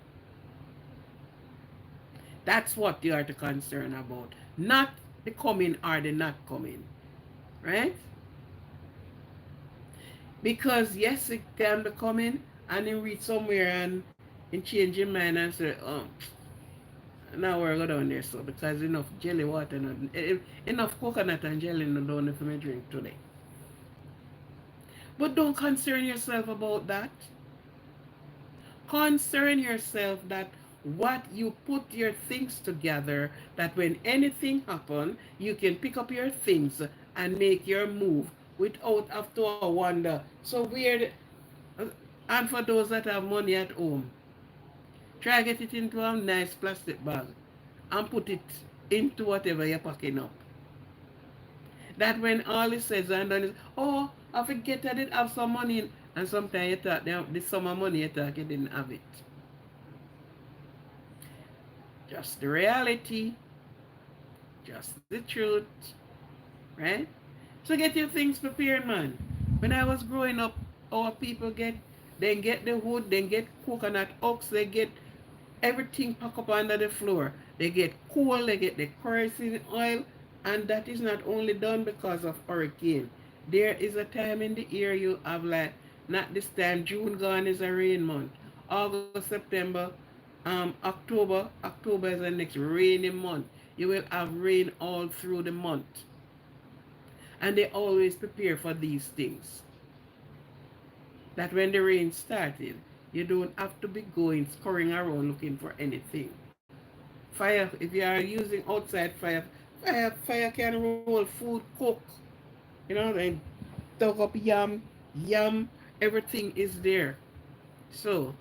That's what you are to concern about. Not the coming or the not coming. Right? Because yes, it can be coming and then reach somewhere and change your mind and say, oh, now we're going down there so because enough jelly water, enough coconut and jelly no down for me drink today. But don't concern yourself about that. Concern yourself that what you put your things together, that when anything happen, you can pick up your things and make your move without have to wonder. So weird. And for those that have money at home, try get it into a nice plastic bag and put it into whatever you're packing up. That when all is says and done is, oh, I forget I did have some money. And sometimes you thought this summer money you thought you didn't have it. Just the reality, just the truth, right? So get your things prepared, man. When I was growing up, our people get the wood, then get coconut oaks, they get everything packed up under the floor. They get coal, they get the kerosene oil, and that is not only done because of hurricane. There is a time in the year you have like, not this time, June gone is a rain month. August, September, October is the next rainy month. You will have rain all through the month. And they always prepare for these things. That when the rain started, you don't have to be going scurrying around looking for anything. Fire, if you are using outside fire can roll food, cook, and dug up yam, everything is there. So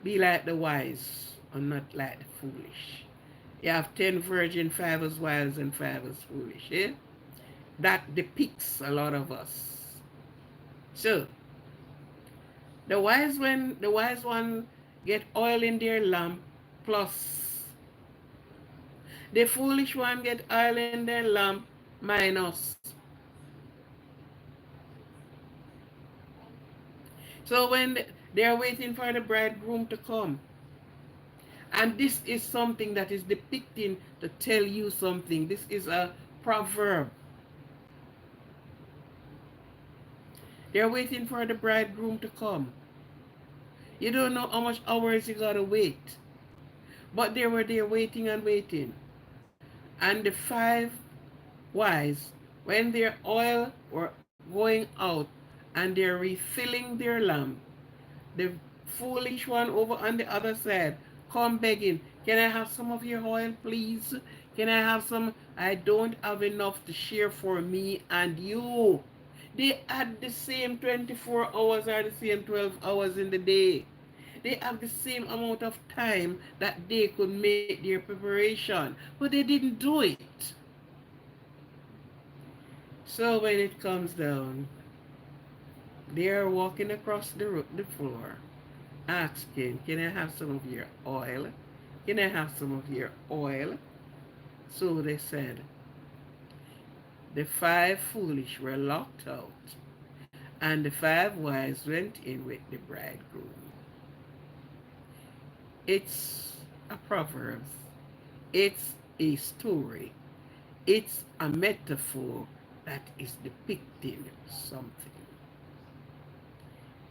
be like the wise and not like the foolish. You have 10 virgin, 5 as wise and 5 as foolish. Eh? That depicts a lot of us. So the wise one get oil in their lamp plus. The foolish one get oil in their lamp minus. So when they are waiting for the bridegroom to come, and this is something that is depicting to tell you something. This is a proverb. They're waiting for the bridegroom to come. You don't know how much hours you gotta wait. But they were there waiting and waiting. And the 5 wise, when their oil were going out and they're refilling their lamp, the foolish one over on the other side come begging, can I have some of your oil, please? Can I have some? I don't have enough to share for me and you. They had the same 24 hours or the same 12 hours in the day. They have the same amount of time that they could make their preparation, but they didn't do it. So when it comes down, they are walking across the floor asking, can I have some of your oil? Can I have some of your oil? So they said, the 5 foolish were locked out, and the 5 wise went in with the bridegroom. It's a proverb. It's a story. It's a metaphor that is depicting something.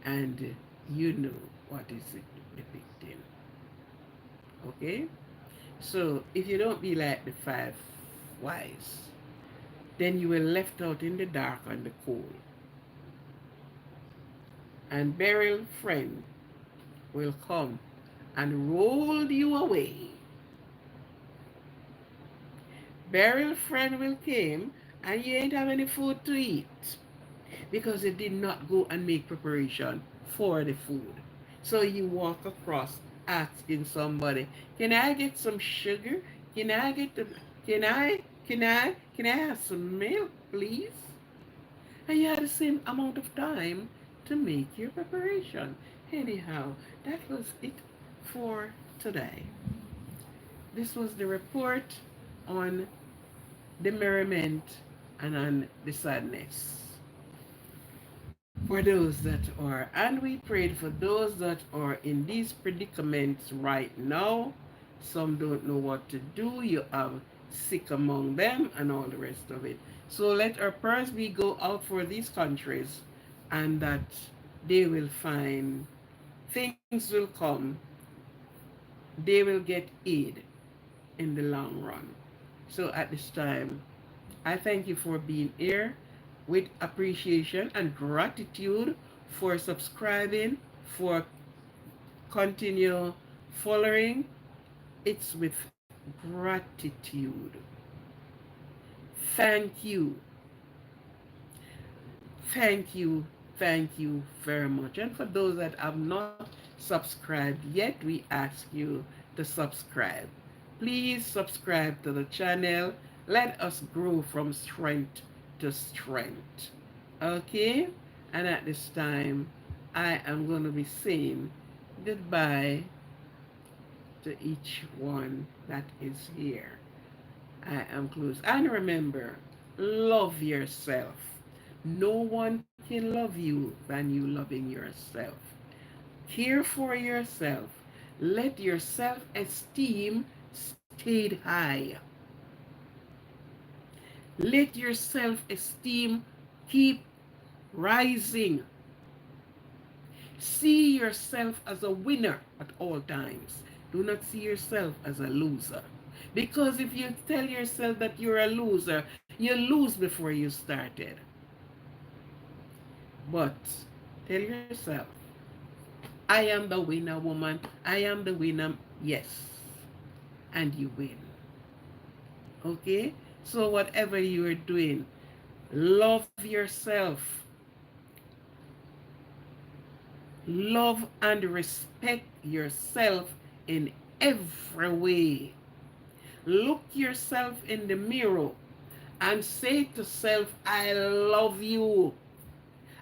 And you know what is it depicting. Okay? So if you don't be like the 5 wise, then you were left out in the dark and the cold. And burial friend will come and roll you away. Burial friend will come and you ain't have any food to eat because you did not go and make preparation for the food. So you walk across asking somebody, can I get some sugar? Can I get the can I have some milk, please? And you had the same amount of time to make your preparation. Anyhow, that was it for today. This was the report on the merriment and on the sadness. For those that are, and we prayed for those that are in these predicaments right now. Some don't know what to do. You have sick among them and all the rest of it. So let our prayers be go out for these countries and that they will find things will come. They will get aid in the long run. So at this time, I thank you for being here with appreciation and gratitude for subscribing, for continue following. It's with gratitude. Thank you. Thank you. Thank you very much. And for those that have not subscribed yet, we ask you to subscribe. Please subscribe to the channel. Let us grow from strength to strength. Okay? And at this time, I am going to be saying goodbye to each one that is here. I am close. And remember, love yourself. No one can love you than you loving yourself. Care for yourself. Let your self-esteem stay high. Let your self-esteem Keep rising. See yourself as a winner at all times. Do not see yourself as a loser. Because if you tell yourself that you're a loser, you lose before you started. But tell yourself, I am the winner, woman. I am the winner. Yes. And you win. Okay? So, whatever you're doing, love yourself. Love and respect yourself in every way. Look yourself in the mirror and say to self, I love you.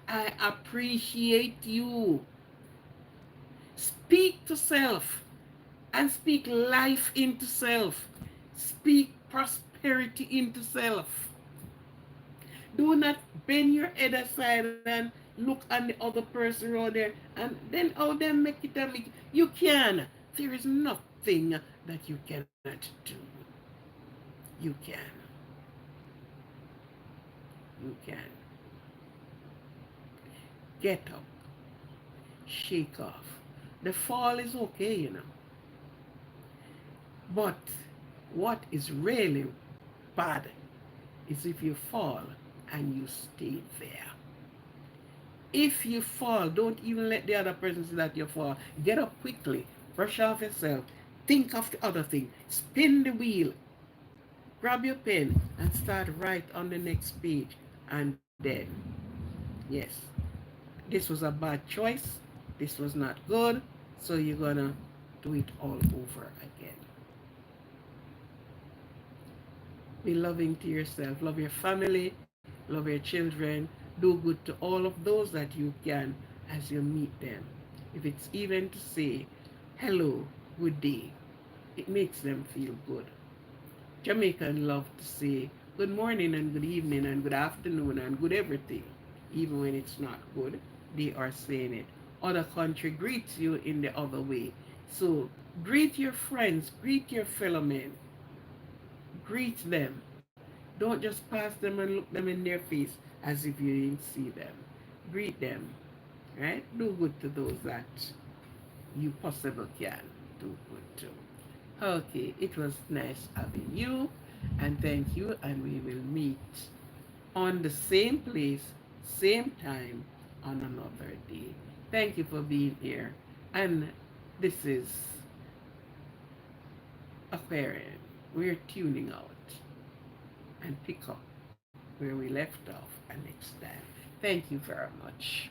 I appreciate you. Speak to self and speak life into self. Speak prosperity into self. Do not bend your head aside and look on the other person around there and then how them make it and make it. You can. There is nothing that you cannot do. You can. You can. Get up. Shake off. The fall is okay, you know. But what is really bad is if you fall and you stay there. If you fall, don't even let the other person see that you fall. Get up quickly, brush off yourself, think of the other thing, spin the wheel, grab your pen, and start right on the next page. And then, yes, this was a bad choice, this was not good, so you're gonna do it all over again. Be loving to yourself, love your family, love your children, do good to all of those that you can as you meet them. If it's even to say hello, good day, it makes them feel good. Jamaican love to say good morning and good evening and good afternoon and good everything. Even when it's not good, they are saying it. Other country greets you in the other way. So greet your friends, greet your fellow men, greet them. Don't just pass them and look them in their face as if you didn't see them. Greet them, right? Do good to those that you possibly can do good to. Okay, it was nice having you, and thank you, and we will meet on the same place, same time on another day. Thank you for being here, and this is Aquarian. We're tuning out and pick up where we left off and next time. Thank you very much.